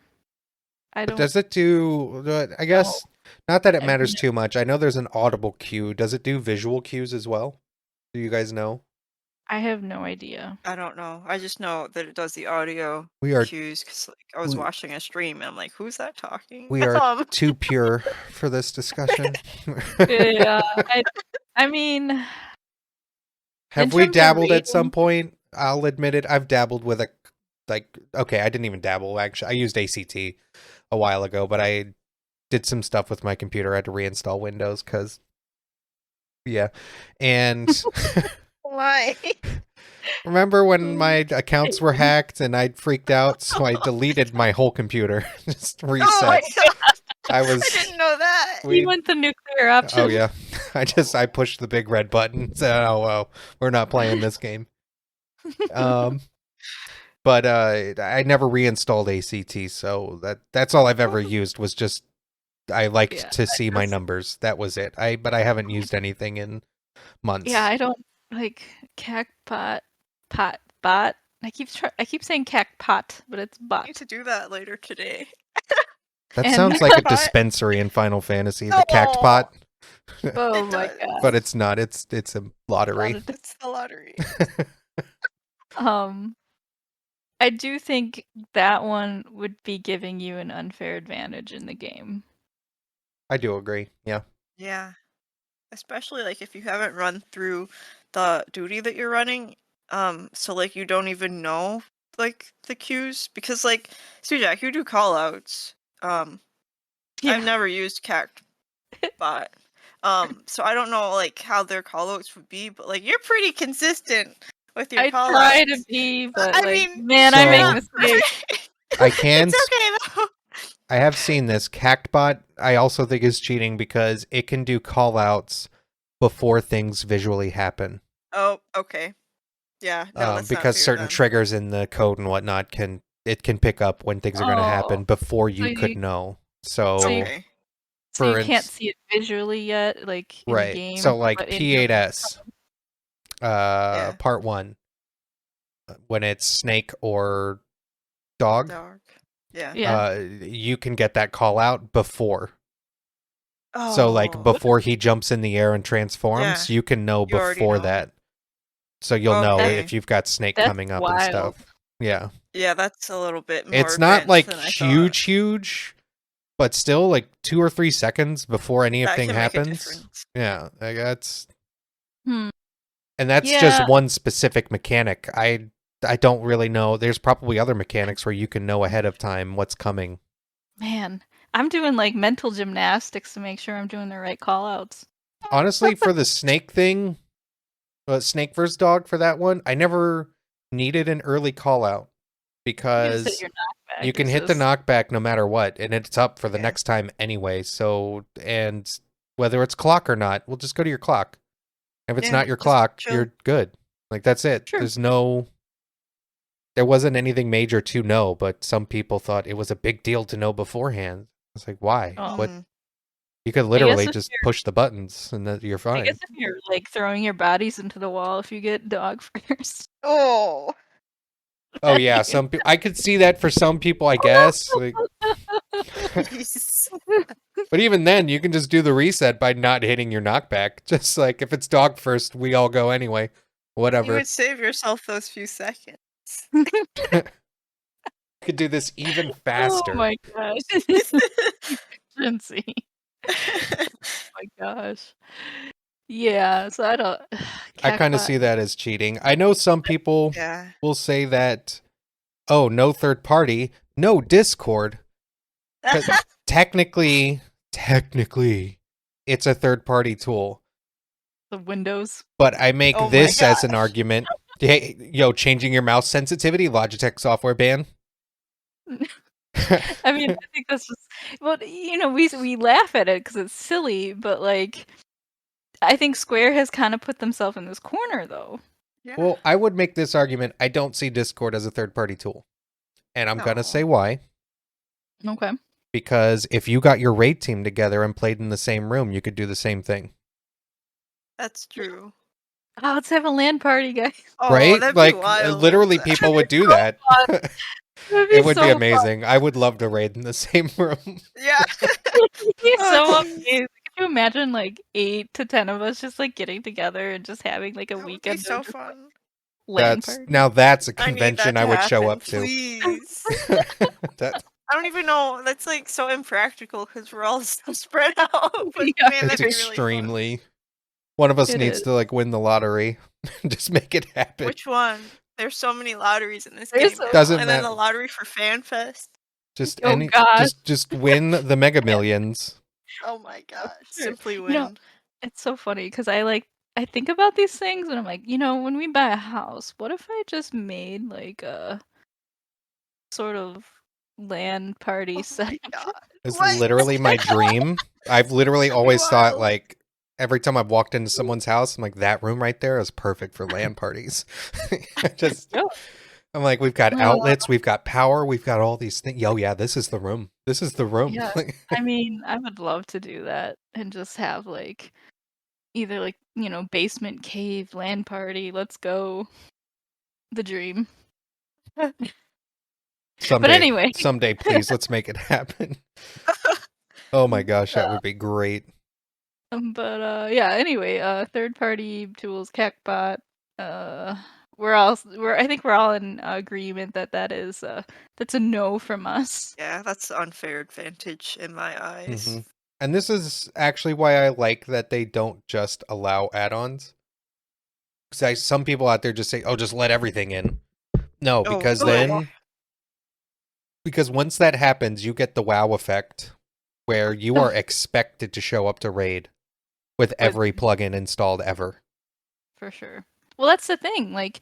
But don't does it do? I know. guess not that it I've matters never- too much. I know there's an audible cue. Does it do visual cues as well? Do you guys know? I have no idea. I don't know. I just know that it does the audio We are cues because like I was we- watching a stream and I'm like, who's that talking? we are too pure for this discussion. Yeah, I mean, Have in we terms of dabbled at some rating- point? I'll admit it. I've dabbled with okay, I didn't even dabble actually. I used ACT a while ago, but I did some stuff with my computer. I had to reinstall Windows because yeah. And Why? remember when my accounts were hacked and I'd freaked out, so I deleted my whole computer. Just reset. Oh my god! I was. I didn't know that. You went the nuclear option. Oh yeah. I pushed the big red button and said, "Oh well, we're not playing this game." But I never reinstalled ACT, so that's all I've ever used was just I liked to see my numbers. That was it. But I haven't used anything in months. Yeah, I don't like cactbot bot. I keep saying cactbot, but it's I bot. need to do that later today. That And- sounds like a dispensary in Final Fantasy, the No. Cactpot. Oh It my does. god. But it's not. It's a lottery. It's the lottery. I do think that one would be giving you an unfair advantage in the game. I do agree. Yeah. Yeah. Especially like if you haven't run through the duty that you're running, so like you don't even know like the cues because like Jack, you do call outs. Yeah. I've never used Cactbot. So I don't know like how their call outs would be, but like you're pretty consistent with your I call try outs. to be, but I like, mean, man, I So- make mistakes. I can. It's okay though. I have seen this Cactbot. I also think is cheating because it can do callouts before things visually happen. Oh, okay. Yeah, no, that's not Because fair certain then. triggers in the code and whatnot can pick up when things are going to happen before you could know. So, Okay. So for you can't ins- see it visually yet, like in right. game. So like but in your- P8S, Yeah. part 1, when it's snake or dog, Dog. Yeah. Yeah. you can get that call out before. Oh. So like before he jumps in the air and transforms, you can know You already before know. that. So you'll know Okay. if you've got snake That's coming up and wild. stuff. Yeah. Yeah, that's a little bit more It's not advanced like than I huge, but still like 2 or 3 seconds before thought. That anything can make a happens. difference. Yeah, like that's Hmm. and that's Yeah. just one specific mechanic. I don't really know. There's probably other mechanics where you can know ahead of time what's coming. Man, I'm doing like mental gymnastics to make sure I'm doing the right call outs. Honestly, for the snake thing, snake versus dog for that one, I never needed an early call out because you can hit the knockback no matter what, and it's up for the Yeah. next time anyway. So, and whether it's clock or not, we'll just go to your clock. If it's Yeah, not your just clock, chill. you're good. Like that's it. True. There wasn't anything major to know, but some people thought it was a big deal to know beforehand. It's like, why? Oh. What? Mhm. You could literally just push the buttons and you're I fine. guess if you're like throwing your bodies into the wall if you get dog first. Oh. Oh yeah, some people. I could see that for some people, I guess. Like, but even then, you can just do the reset by not hitting your knockback. Just like if it's dog first, we all go anyway. You Whatever. would save yourself those few seconds. Could do this even Oh faster. my gosh. Efficiency. Oh my gosh. Yeah, so I don't. I kind of Cactbot. see that as cheating. I know some people Yeah. will say that, oh, no third party, no Discord. 'Cause technically, it's a third party tool. The Windows. But I make Oh my this as an gosh. argument. Hey, changing your mouse sensitivity, Logitech software ban. I mean, I think that's just. Well, we laugh at it because it's silly, but like, I think Square has kind of put themselves in this corner, though. Yeah. Well, I would make this argument. I don't see Discord as a third party tool. And I'm going to No. say why. Okay. Because if you got your raid team together and played in the same room, you could do the same thing. That's true. Oh, let's have a LAN party, guys. Oh, Right? that'd Like, be wild. literally people would do that. It would so be fun. amazing. I would love to raid in the same room. Yeah. It'd be so Oh, amazing. Could you imagine like 8 to 10 of us just like getting together and just having like a that would be weekend so of just, like, fun. LAN party? Now that's a I need convention that I to would show happen, up to. please. That, I don't even know. That's like so impractical because we're all so spread out. But Yeah. man, it's that'd be really fun. extremely. One of us It needs is. to like win the lottery. Just make it happen. Which one? There's so many lotteries in this There's game. so now. Doesn't and then the matter. lottery for FanFest. Just Oh, gosh. just win the Mega Millions. Oh my gosh! Sure. Simply You win. know, it's so funny because I think about these things and I'm like, when we buy a house, what if I just made like a sort of LAN party Oh my setup? god! It's What? literally my dream. I've literally That'd be always thought wild. like every time I've walked into someone's house, I'm like, that room right there is perfect for LAN parties. Just Yeah. I'm like, we've got Oh. outlets, we've got power, we've got all these things. Yo, yeah, this is the room. This is the room. Yeah. I mean, I would love to do that and just have like either like, basement cave LAN party. Let's go. The dream. Someday, But anyway. someday, please, let's make it happen. Oh my gosh, that would be great. But yeah, anyway, third party tools, Cactbot, I think we're all in agreement that that's a no from us. Yeah, that's the unfair advantage in my eyes. Mhm. And this is actually why I like that they don't just allow add-ons. Because some people out there just say, "Oh, just let everything in." No, Oh, because no. then, because once that happens, you get the WoW effect, where you are expected to show up to raid with every plugin installed ever. For sure. Well, that's the thing. Like,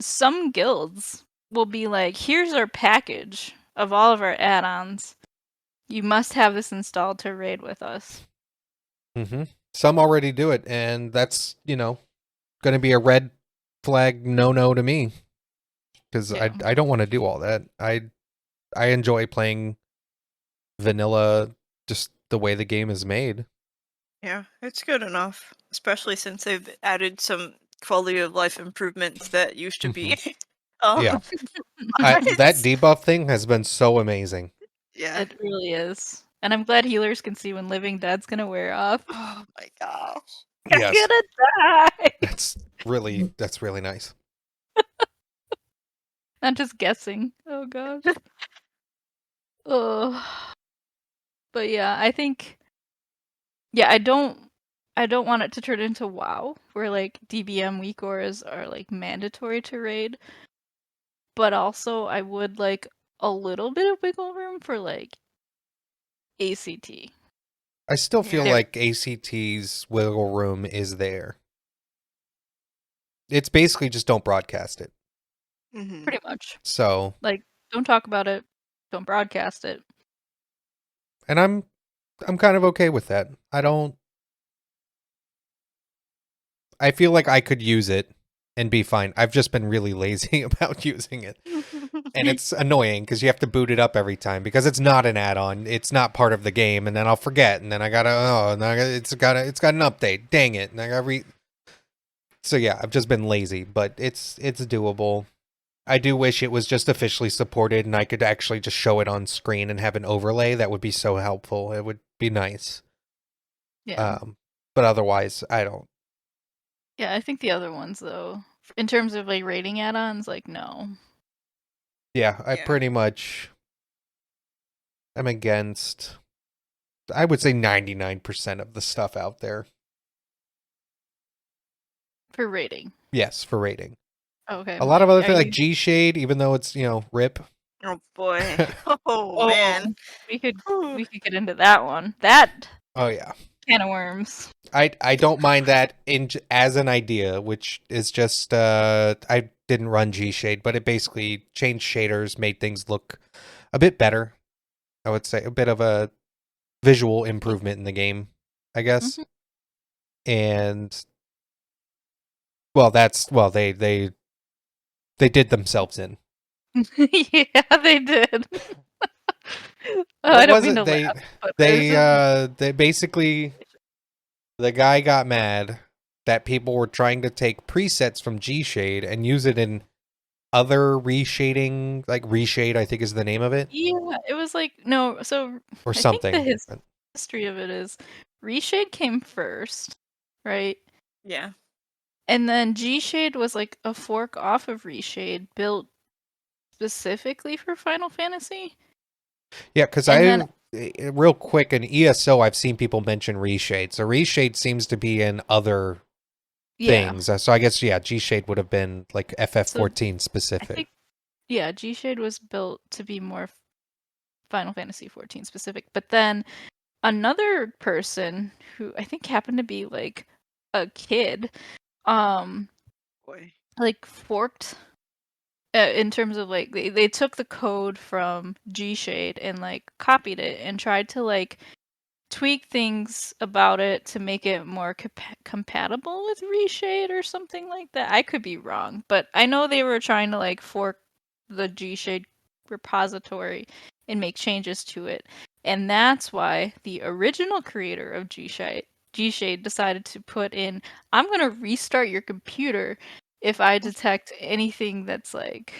some guilds will be like, "Here's our package of all of our add-ons. You must have this installed to raid with us." Mm-hmm. Some already do it, and that's going to be a red flag no to me, because Yeah. I don't want to do all that. I enjoy playing vanilla, just the way the game is made. Yeah, it's good enough, especially since they've added some quality of life improvements that used to be. Yeah. That debuff thing has been so amazing. Yeah. It really is. And I'm glad healers can see when Living Dead's gonna wear off. Oh my gosh. I'm Yes. gonna die. That's really nice. Not just guessing. Oh gosh. Oh. But yeah, I think. Yeah, I don't want it to turn into WoW, where like DBM weak auras are like mandatory to raid. But also, I would like a little bit of wiggle room for like ACT. I still feel Yeah. like ACT's wiggle room is there. It's basically just don't broadcast it. Mhm. Pretty much. So, Like, don't talk about it. Don't broadcast it. and I'm kind of okay with that. I feel like I could use it and be fine. I've just been really lazy about using it. And it's annoying because you have to boot it up every time because it's not an add-on. It's not part of the game, and then I'll forget, and then it's got an update. Dang it! And I got So yeah, I've just been lazy, but it's doable. I do wish it was just officially supported and I could actually just show it on screen and have an overlay. That would be so helpful. It would be nice. Yeah. But otherwise, I don't. Yeah, I think the other ones though, in terms of like rating add-ons, like no. Yeah, I Yeah. pretty much am against, I would say 99% of the stuff out there. For rating. Yes, for rating. Okay. A lot of other are things like you- G-Shade, even though it's, RIP. Oh boy. Oh, man. we could Whew. we could get into that one. That Oh yeah. can of worms. I don't mind that as an idea, which is just I didn't run G-Shade, but it basically changed shaders, made things look a bit better. I would say a bit of a visual improvement in the game, I guess. Mhm. And well, they did themselves in. Yeah, they did. What I don't was mean it? to laugh, but there's They basically, the guy got mad that people were trying to take presets from G-Shade and use it in other reshading, like Reshade, I think is the name of it, yeah, it was like no. So or I think the something. history of it is Reshade came first, right? Yeah. And then G-Shade was like a fork off of Reshade, built specifically for Final Fantasy. Yeah, because And real quick, in ESO, I've seen people mention Reshade. So Reshade seems to be in other Yeah, things. So I guess, yeah, G-Shade would have been like FF14 I specific. think yeah, G-Shade was built to be more Final Fantasy XIV specific. But then another person who I think happened to be like a kid, Boy. like forked in terms of like they took the code from G-Shade and like copied it and tried to like tweak things about it to make it more compatible with Reshade or something like that. I could be wrong, but I know they were trying to like fork the G-Shade repository and make changes to it. And that's why the original creator of G-Shade decided to put in, I'm going to restart your computer if I detect anything that's like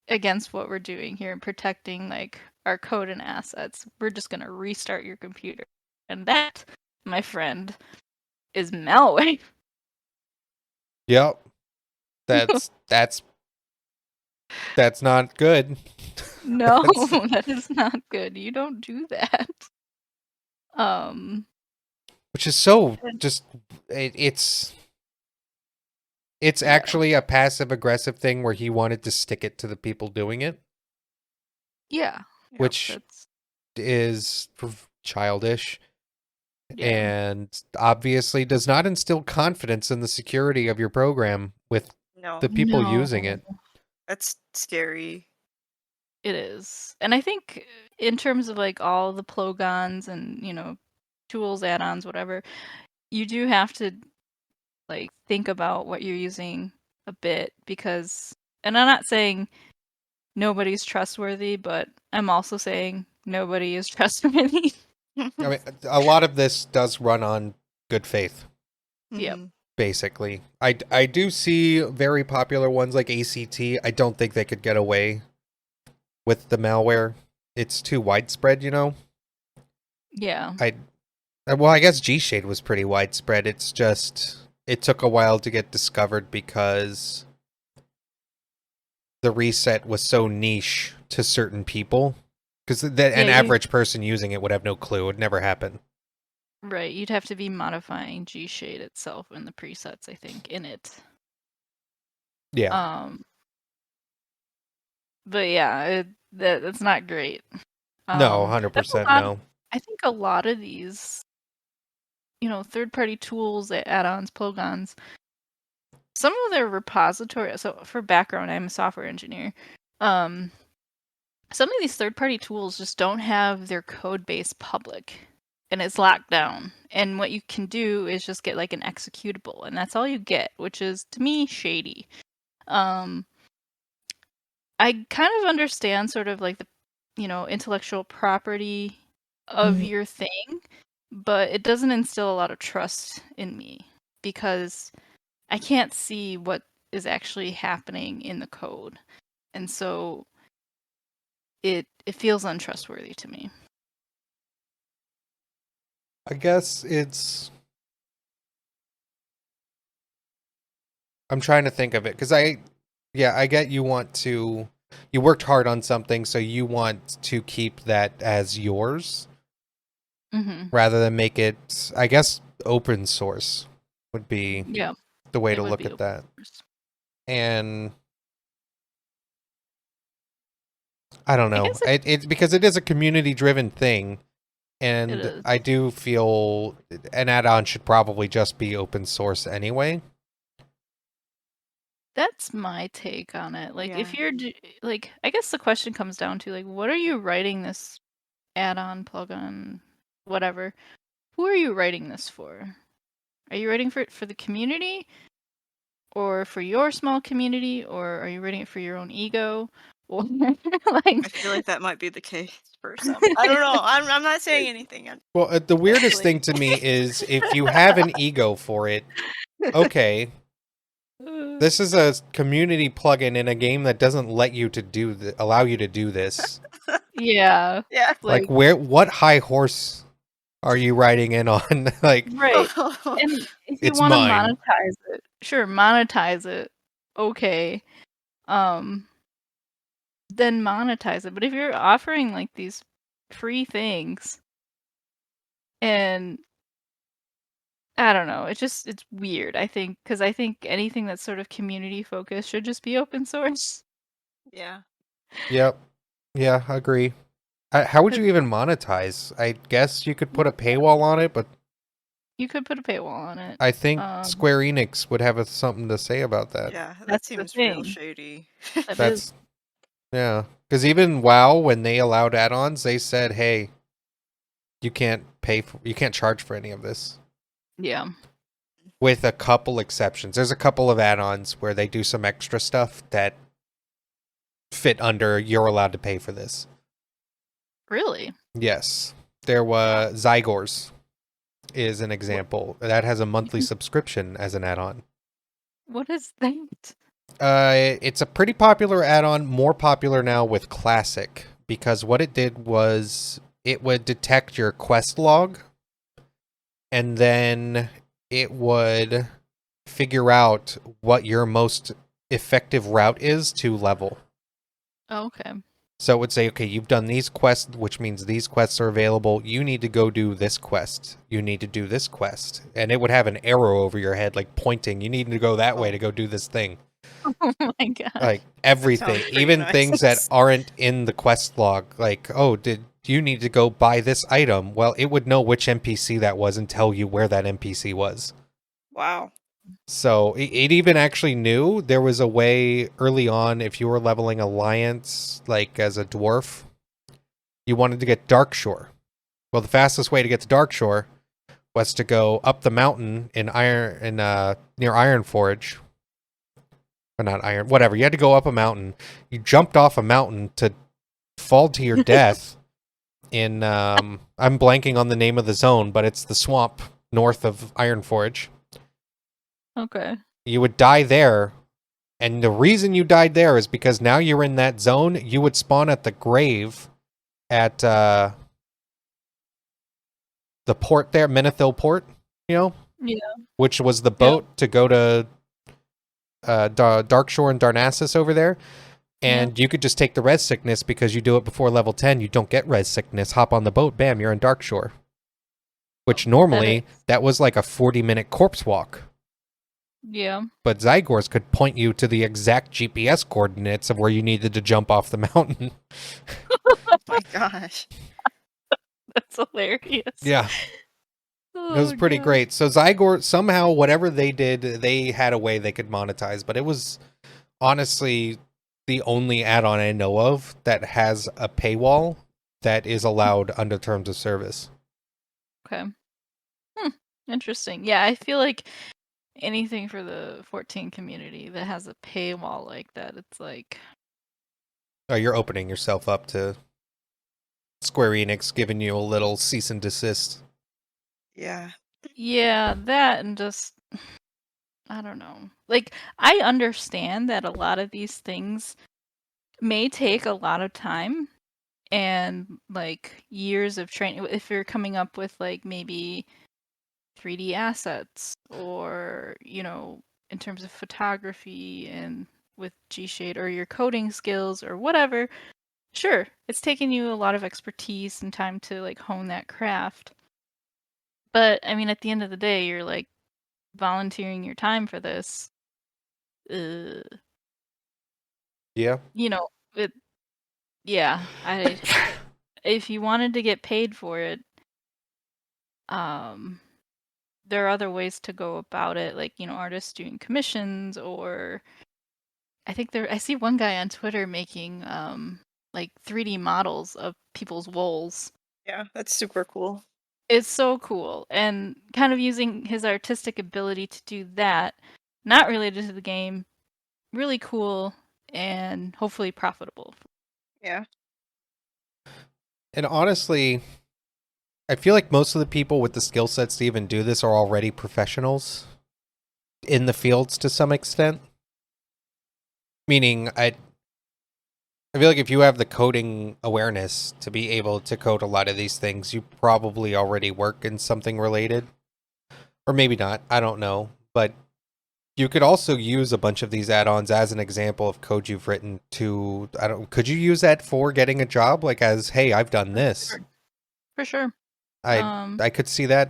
against what we're doing here and protecting like our code and assets. We're just going to restart your computer. And that, my friend, is malware. Yep. That's not good. No, That's- that is not good. You don't do that. which is so just it's Yeah. actually a passive aggressive thing where he wanted to stick it to the people doing it, Yeah. which That's is childish yeah. and obviously does not instill confidence in the security of your program with No. the people using it. That's scary. It is. And I think in terms of like all the plugins and, tools, add-ons, whatever, you do have to like think about what you're using a bit because, and I'm not saying nobody's trustworthy, but I'm also saying nobody is trustworthy. I mean, a lot of this does run on good faith, Yep. Mhm. basically. I do see very popular ones like ACT. I don't think they could get away with the malware. It's too widespread, Yeah. Well, I guess G-Shade was pretty widespread. It's just it took a while to get discovered because the reset was so niche to certain people. Because an average person using it would have no clue. It would never happen. Right. You'd have to be modifying G-Shade itself in the presets, I think, in it. Yeah. But yeah, that's not great. No, There's 100% a lot- no. I think a lot of these, third-party tools, add-ons, plugins, some of their repository. So for background, I'm a software engineer. Some of these third-party tools just don't have their code base public. and it's locked down. And what you can do is just get like an executable, and that's all you get, which is to me shady. I kind of understand sort of like the intellectual property of your thing, but it doesn't instill a lot of trust in me because I can't see what is actually happening in the code. And so it feels untrustworthy to me. I guess I'm trying to think of it because I get you worked hard on something, so you want to keep that as yours rather than make it, I guess, open source would be the way to look at that. And I don't know. It's because it is a community-driven thing, and I do feel an add-on should probably just be open source anyway. That's my take on it. Like, if you're like, I guess the question comes down to like, what are you writing this add-on, plugin, whatever? Who are you writing this for? Are you writing for the community, or for your small community, or are you writing it for your own ego? Or I feel like that might be the case for some. I don't know. I'm not saying anything. Well, the weirdest thing to me is if you have an ego for it, okay, this is a community plugin in a game that doesn't let you to allow you to do this. Yeah. Like what high horse are you riding in on? Like, right. And if you want to monetize it, sure, monetize it. Okay. Then monetize it. But if you're offering like these free things, and I don't know, it's weird, I think, because I think anything that's sort of community focused should just be open source. Yeah. Yep. Yeah, I agree. How would you even monetize? I guess you could put a paywall on it, but you could put a paywall on it. I think Square Enix would have something to say about that. Yeah, that seems real shady. Yeah, because even WoW, when they allowed add-ons, they said, "Hey, you can't charge for any of this." Yeah. With a couple exceptions, there's a couple of add-ons where they do some extra stuff that fit under. You're allowed to pay for this. Really? Yes, there was Zygors is an example that has a monthly subscription as an add-on. What is that? It's a pretty popular add-on, more popular now with Classic, because what it did was it would detect your quest log, and then it would figure out what your most effective route is to level. Oh, okay. So it would say, okay, you've done these quests, which means these quests are available. You need to go do this quest. You need to do this quest. And it would have an arrow over your head, like pointing. You need to go that way to go do this thing. Oh my god. Like everything, even things that aren't in the quest log. Like, oh, did you need to go buy this item? Well, it would know which NPC that was and tell you where that NPC was. Wow. So it even actually knew there was a way early on, if you were leveling Alliance, like as a dwarf, you wanted to get Darkshore. Well, the fastest way to get to Darkshore was to go up the mountain near Ironforge. Or not Iron, whatever. You had to go up a mountain. You jumped off a mountain to fall to your death in, I'm blanking on the name of the zone, but it's the swamp north of Ironforge. Okay. You would die there, and the reason you died there is because now you're in that zone. You would spawn at the grave at the port there, Menethil Port, Yeah. Which was the boat to go to Darkshore and Darnassus over there. And you could just take the res sickness because you do it before level 10. You don't get res sickness. Hop on the boat, bam, you're in Darkshore. Which normally, that was like a 40-minute corpse walk. Yeah. But Zygors could point you to the exact GPS coordinates of where you needed to jump off the mountain. Oh my gosh. That's hilarious. Yeah. It was pretty great. So Zygor, somehow, whatever they did, they had a way they could monetize. But it was honestly the only add-on I know of that has a paywall that is allowed under terms of service. Okay. Interesting. Yeah, I feel like anything for the 14 community that has a paywall like that, it's like, Oh, you're opening yourself up to Square Enix giving you a little cease and desist. Yeah. yeah, that and just, I don't know. Like, I understand that a lot of these things may take a lot of time and like years of training. If you're coming up with like maybe 3D assets or, in terms of photography and with G-Shade or your coding skills or whatever, sure, it's taken you a lot of expertise and time to like hone that craft. But I mean, at the end of the day, you're like volunteering your time for this. Uh, Yeah. it. Yeah, if you wanted to get paid for it, um, there are other ways to go about it, like artists doing commissions, or I see one guy on Twitter making like 3D models of people's woles. Yeah, that's super cool. It's so cool, and kind of using his artistic ability to do that, not related to the game, really cool and hopefully profitable. Yeah. And honestly, I feel like most of the people with the skill sets to even do this are already professionals in the fields to some extent. Meaning, I feel like if you have the coding awareness to be able to code a lot of these things, you probably already work in something related. Or maybe not, I don't know. But you could also use a bunch of these add-ons as an example of code you've written to, could you use that for getting a job? Like as, hey, I've done this. For sure. I could see that.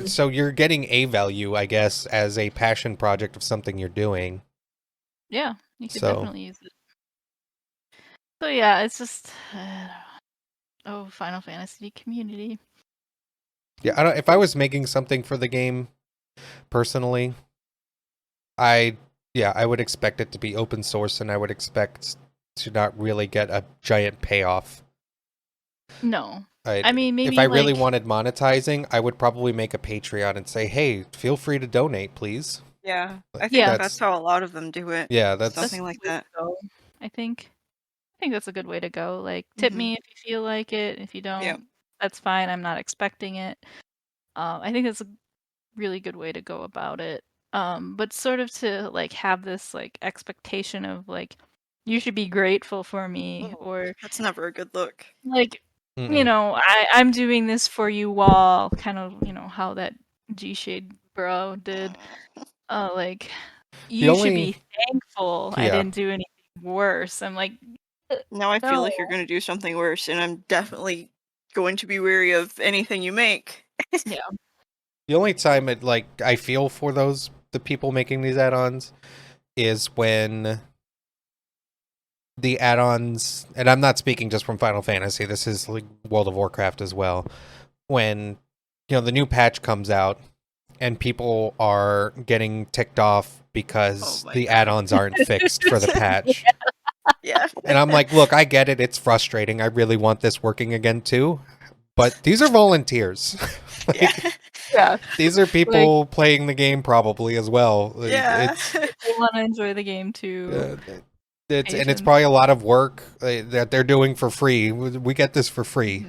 So you're getting a value, I guess, as a passion project of something you're doing. Yeah, you could So- definitely use it. So yeah, it's just Final Fantasy community. Yeah, if I was making something for the game personally, I would expect it to be open source, and I would expect to not really get a giant payoff. No. I mean, maybe if I really like, wanted monetizing, I would probably make a Patreon and say, "Hey, feel free to donate, please." Yeah. I think Yeah. that's how a lot of them do it. Yeah, that's Something like that. go, I think that's a good way to go. Like, tip me if you feel like it. If you don't, that's fine. I'm not expecting it. I think that's a really good way to go about it. But sort of to like have this like expectation of like, you should be grateful for me, or That's never a good look. like, Mm-mm. I'm doing this for you all, kind of, how that G-Shade bro did. Like, you should be thankful I Yeah. didn't do anything worse. I'm like, Now I feel like no. you're going to do something worse, and I'm definitely going to be wary of anything you make. Yeah. The only time I feel for the people making these add-ons is when the add-ons, and I'm not speaking just from Final Fantasy, this is like World of Warcraft as well, when the new patch comes out and people are getting ticked off because the add-ons aren't fixed for the patch. Yeah. And I'm like, look, I get it, it's frustrating, I really want this working again too, but these are volunteers. Yeah. These are people playing the game probably as well. Yeah. They want to enjoy the game too. It's probably a lot of work that they're doing for free. We get this for free.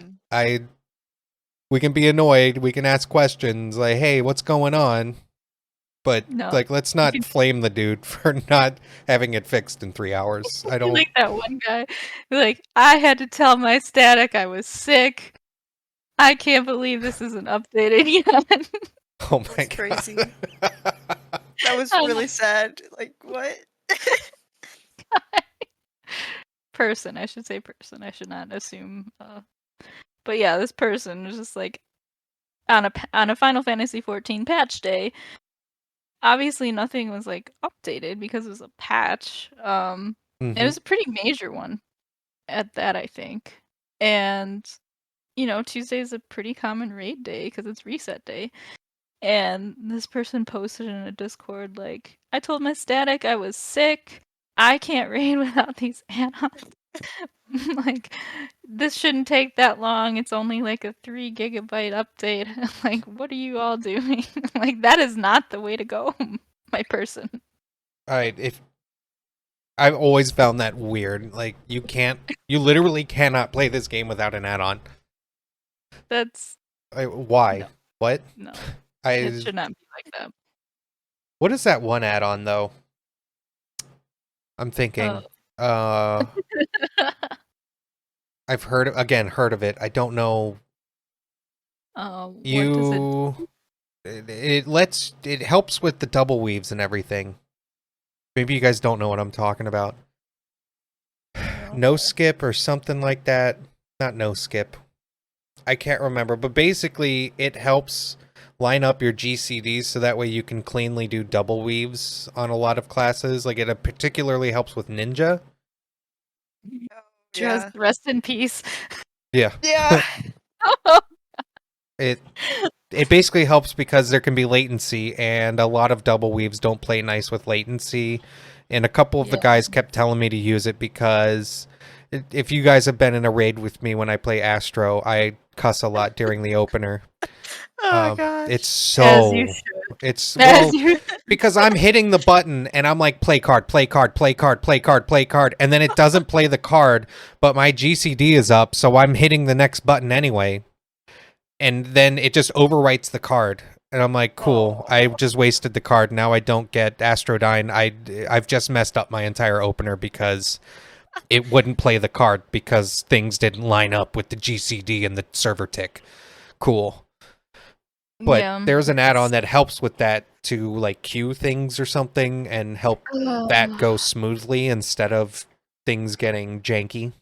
We can be annoyed. We can ask questions like, "Hey, what's going on?" But let's not flame the dude for not having it fixed in 3 hours. I don't like that one guy. Like, I had to tell my static I was sick. I can't believe this isn't updated yet. Oh my God. Crazy. That was really sad. Like, what? Person, I should say person. I should not assume. But yeah, this person was just like, on a Final Fantasy XIV patch day. Obviously, nothing was like updated because it was a patch. It was a pretty major one at that, I think. And Tuesday is a pretty common raid day because it's reset day. And this person posted in a Discord like, I told my static I was sick. I can't raid without these add-ons. Like, this shouldn't take that long. It's only like a 3 gigabyte update. Like, what are you all doing? Like, that is not the way to go, my person. If I've always found that weird. Like, you literally cannot play this game without an add-on. That's Why? No. What? no. It should not be like that. What is that one add-on though? I'm thinking. I've heard of it. I don't know. What does it do? It helps with the double weaves and everything. Maybe you guys don't know what I'm talking about. No skip or something like that. Not no skip. I can't remember, but basically it helps line up your GCDs so that way you can cleanly do double weaves on a lot of classes. Like, it particularly helps with ninja. Just rest in peace. Yeah. Yeah. It basically helps because there can be latency, and a lot of double weaves don't play nice with latency. And a couple of the guys kept telling me to use it because if you guys have been in a raid with me when I play Astro, I cuss a lot during the opener. Oh gosh. It's so As you should. it's As you- because I'm hitting the button and I'm like, play card, play card, play card, play card, play card, and then it doesn't play the card, but my GCD is up, so I'm hitting the next button anyway. And then it just overwrites the card. And I'm like, cool, I just wasted the card. Now I don't get Astrodyne. I've just messed up my entire opener because it wouldn't play the card because things didn't line up with the GCD and the server tick. Cool. But there's an add-on that helps with that to like queue things or something and help that go smoothly instead of things getting janky.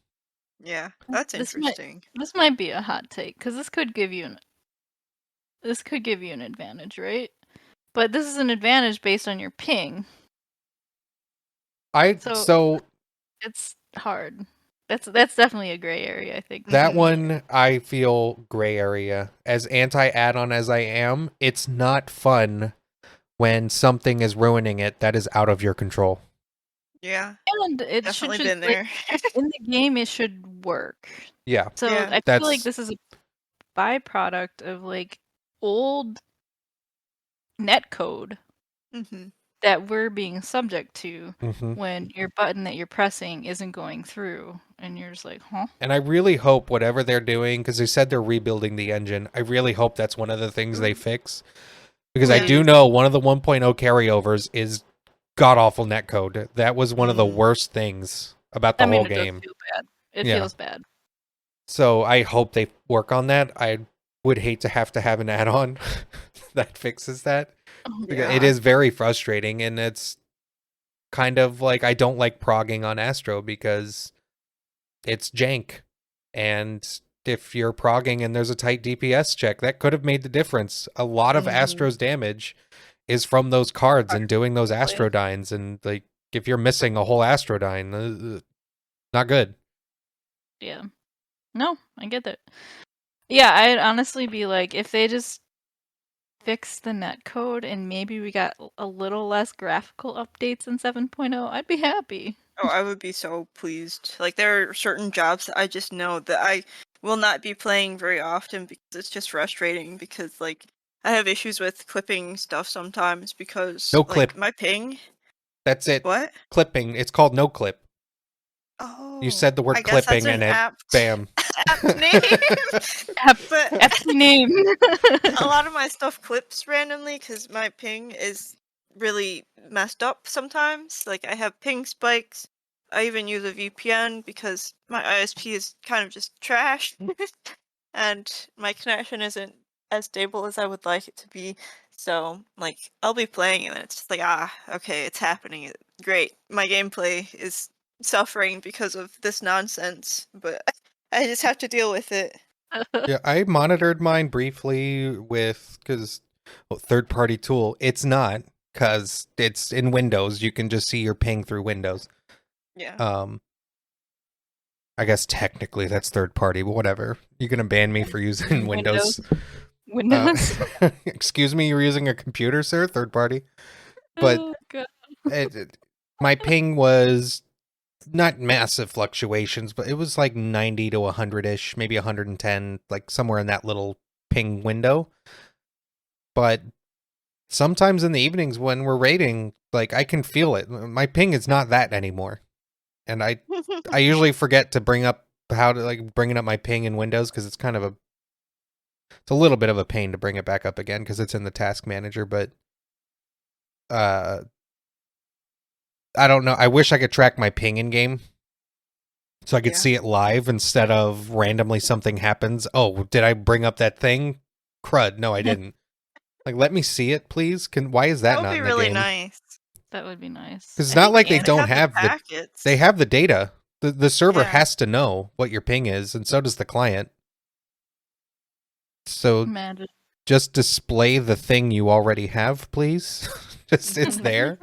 Yeah, that's interesting. This might be a hot take because this could give you an advantage, right? But this is an advantage based on your ping. So it's hard. That's definitely a gray area, I think. That one, I feel gray area. As anti-add-on as I am, it's not fun when something is ruining it that is out of your control. Yeah. And it definitely should been there. in the game, it should work. Yeah. So I feel like this is a byproduct of like old netcode that we're being subject to when your button that you're pressing isn't going through, and you're just like, huh? And I really hope whatever they're doing, because they said they're rebuilding the engine, I really hope that's one of the things they fix. Because I do know one of the 1.0 carryovers is god-awful netcode. That was one of the worst things about the whole game. It does feel bad. It feels bad. So I hope they work on that. I would hate to have an add-on that fixes that. Yeah. It is very frustrating, and it's kind of like I don't like progging on Astro because it's jank. And if you're progging and there's a tight DPS check, that could have made the difference. A lot of Astro's damage is from those cards and doing those Astrodynes, and like if you're missing a whole Astrodyne, not good. Yeah. No, I get that. Yeah, I'd honestly be like, if they just fix the netcode and maybe we got a little less graphical updates in 7.0, I'd be happy. Oh, I would be so pleased. Like, there are certain jobs that I just know that I will not be playing very often because it's just frustrating because, like, I have issues with clipping stuff sometimes because my ping. That's it. What? Clipping. It's called no clip. Oh. You said the word clipping and bam. App name. App name. A lot of my stuff clips randomly because my ping is really messed up sometimes. Like, I have ping spikes. I even use a VPN because my ISP is kind of just trash. And my connection isn't as stable as I would like it to be. So, like, I'll be playing and it's just like, okay, it's happening. Great. My gameplay is suffering because of this nonsense, but I just have to deal with it. Yeah, I monitored mine briefly because third-party tool. It's not because it's in Windows. You can just see your ping through Windows. Yeah. I guess technically that's third-party, but whatever. You're gonna ban me for using Windows. Windows. Excuse me, you're using a computer, sir. Third-party. But my ping was not massive fluctuations, but it was like 90 to 100-ish, maybe 110, like somewhere in that little ping window. But sometimes in the evenings when we're raiding, like I can feel it. My ping is not that anymore. And I usually forget to bring up how to like bringing up my ping in Windows because it's kind of it's a little bit of a pain to bring it back up again because it's in the task manager, but I don't know. I wish I could track my ping in game so I could see it live instead of randomly something happens. Oh, did I bring up that thing? Crud. No, I didn't. Like, let me see it, please. Why is that That would not be in the really game? nice. That would be nice. Because it's not like they And don't have have the packets. they have the data. The server Yeah. has to know what your ping is, and so does the client. So Imagine. just display the thing you already have, please. Just it's there.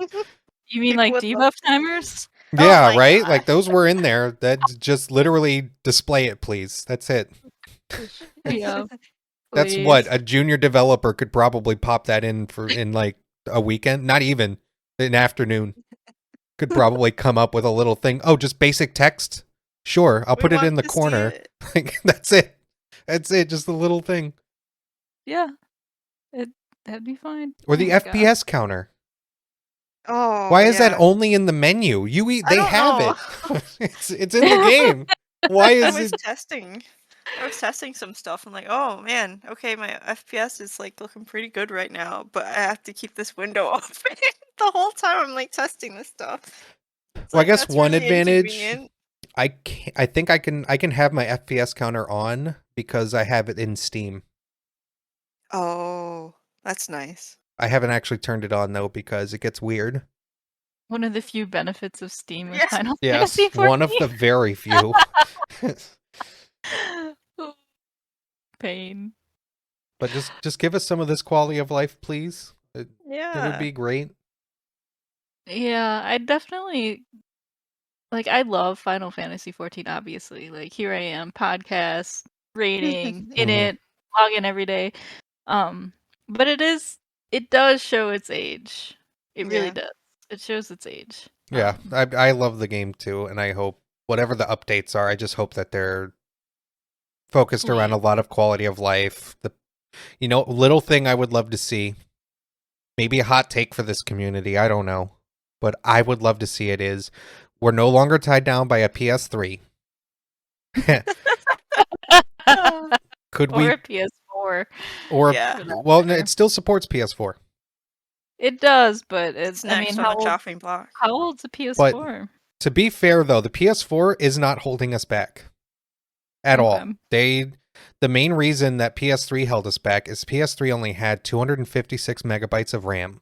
You mean People like would debuff love- timers? Oh Yeah, my right? God. Like those were in there. That just literally display it, please. That's it. Yeah. That's please. what a junior developer could probably pop that in like a weekend, not even an afternoon. Could probably come up with a little thing. Oh, just basic text? Sure, I'll We put it want in the to see corner. it. Like that's it. That's it, just a little thing. Yeah. That'd be fine. Or the Oh my God. FPS counter. Oh, Why is that yeah. only in the menu? I They don't have know. it. it's in the game. Why I is was it? testing. I was testing some stuff. I'm like, oh man, okay, my FPS is like looking pretty good right now, but I have to keep this window open the whole time. I'm like testing this stuff. It's Well, I like, guess that's one really advantage inconvenient. I think I can have my FPS counter on because I have it in Steam. Oh, that's nice. I haven't actually turned it on though because it gets weird. One of the few benefits of Steam is Yes. Final Yes, Fantasy one of 14. the very few. Pain. But just give us some of this quality of life, please. It Yeah. would be great. Yeah, I definitely like I love Final Fantasy XIV, obviously. Like here I am, podcast, rating, in Mhm. it, logging every day. But it does show its age. It really Yeah. does. It shows its age. Yeah, I love the game too, and I hope whatever the updates are, I just hope that they're focused around a lot of quality of life. Little thing I would love to see. Maybe a hot take for this community, I don't know. But I would love to see it is we're no longer tied down by a PS3. Could or we a PS4. or Yeah. well, no, it still supports PS4. It does, but It's I mean, next on the chopping block. how old's a PS4? To be fair though, the PS4 is not holding us back at all. Okay. The main reason that PS3 held us back is PS3 only had 256 megabytes of RAM.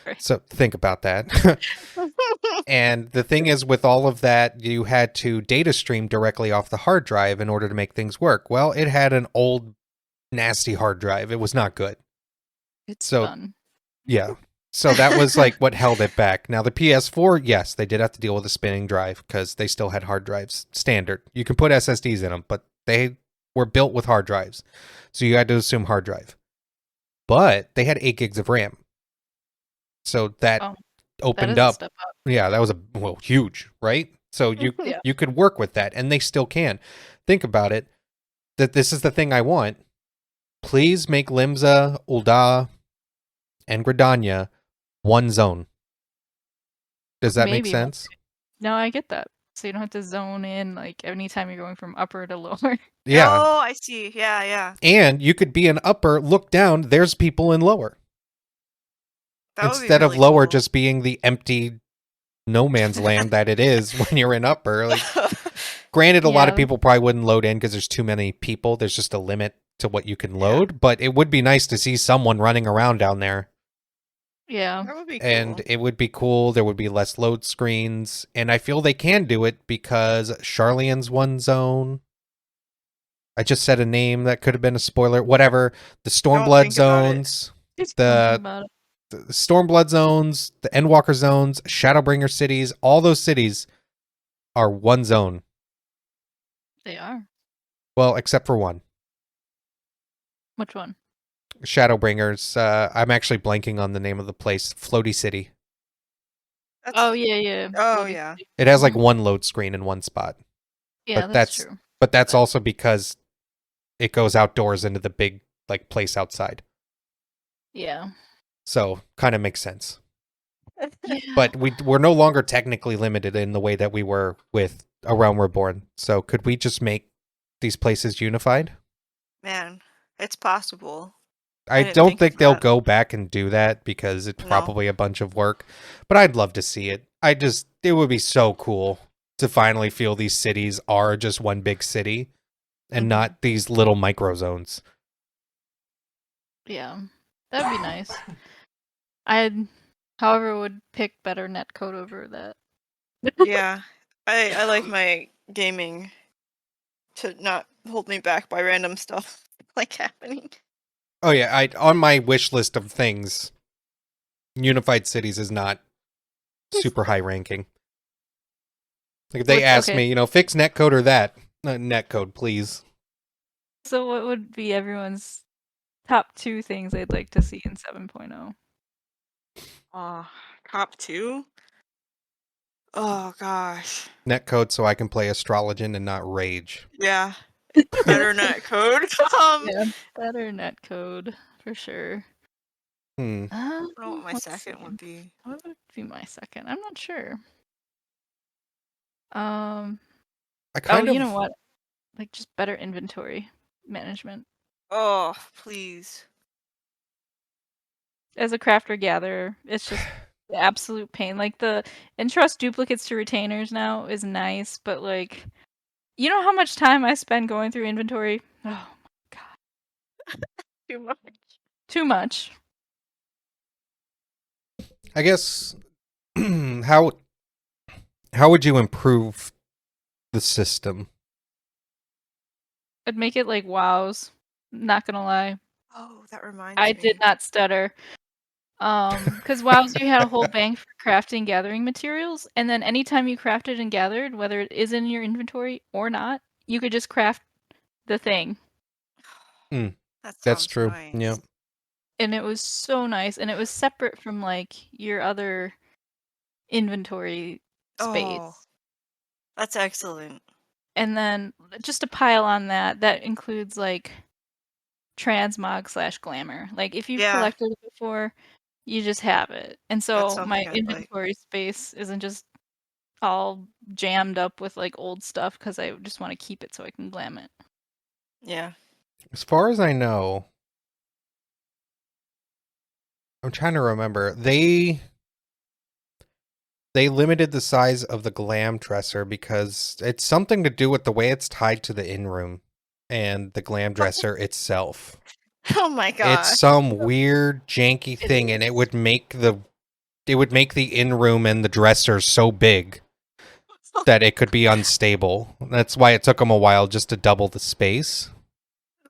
Right. So think about that. And the thing is, with all of that, you had to data stream directly off the hard drive in order to make things work. Well, it had an old, nasty hard drive. It was not good. It's So, fun. yeah. So that was like what held it back. Now the PS4, yes, they did have to deal with a spinning drive because they still had hard drives. Standard. You can put SSDs in them, but they were built with hard drives. So you had to assume hard drive. But they had 8 gigs of RAM. So that opened up. Step up. Yeah, that was huge, right? So you could work with that, and they still can. Think about it. That this is the thing I want. Please make Limsa, Ul'dah, and Gridania one zone. Does that make sense? No, I get that. So you don't have to zone in like anytime you're going from upper to lower. Yeah. Oh, I see. Yeah. And you could be in upper, look down, there's people in lower. That would be Instead of really lower cool. just being the empty no man's land that it is when you're in upper. Like, granted, a lot of people probably wouldn't load in because there's too many people. There's just a limit to what you can load, but it would be nice to see someone running around down there. Yeah. That would be cool. And it would be cool. There would be less load screens. And I feel they can do it because Charlene's one zone. I just said a name that could have been a spoiler. Whatever. The Stormblood zones. The Stormblood zones, the Endwalker zones, Shadowbringer cities, all those cities are one zone. They are. Well, except for one. Which one? Shadowbringers. I'm actually blanking on the name of the place. Floaty City. Oh yeah. Oh Loading yeah. screen. It has like Mhm. one load screen in one spot. Yeah, but that's true. But that's also because it goes outdoors into the big like place outside. Yeah. So kind of makes sense. Yeah. But we're no longer technically limited in the way that we were with A Realm Reborn. So could we just make these places unified? Man, it's possible. I didn't don't think of think they'll that. go back and do that because it's No. probably a bunch of work. But I'd love to see it. It would be so cool to finally feel these cities are just one big city and Mhm. not these little micro zones. Yeah. That'd be nice. However, would pick better netcode over that. Yeah. I like my gaming to not hold me back by random stuff like happening. Oh yeah, on my wish list of things, Unified Cities is not super high ranking. Like if they asked Okay. me, fix netcode or that, netcode, please. So what would be everyone's top 2 things they'd like to see in 7.0? Top 2? Oh gosh. Netcode so I can play Astrologian and not rage. Yeah. Better netcode. Yeah, better netcode for sure. I don't know what my Let's second see. would be. What would be my second? I'm not sure. You know what? Like just better inventory management. Oh, please. As a crafter gatherer, it's just the absolute pain. Like the entrust duplicates to retainers now is nice, but like you know how much time I spend going through inventory? Oh my god. Too much. Too much. I guess how would you improve the system? I'd make it like WoW's. Not gonna lie. Oh, that reminds I me. did not stutter. Because WoW's you had a whole bank for crafting and gathering materials, and then anytime you crafted and gathered, whether it is in your inventory or not, you could just craft the thing. That That's sounds true. nice. Yeah. And it was so nice, and it was separate from like your other inventory space. Oh, that's excellent. And then just to pile on that, that includes like transmog / glamour. Like if you've Yeah. collected it before, you just have it. And That's so something my I'd like. inventory space isn't just all jammed up with like old stuff because I just want to keep it so I can glam it. Yeah. As far as I know, I'm trying to remember. They limited the size of the glam dresser because it's something to do with the way it's tied to the in-room and the glam dresser itself. Oh my god. It's some weird janky thing, and it would make the in-room and the dresser so big that it could be unstable. That's why it took them a while just to double the space.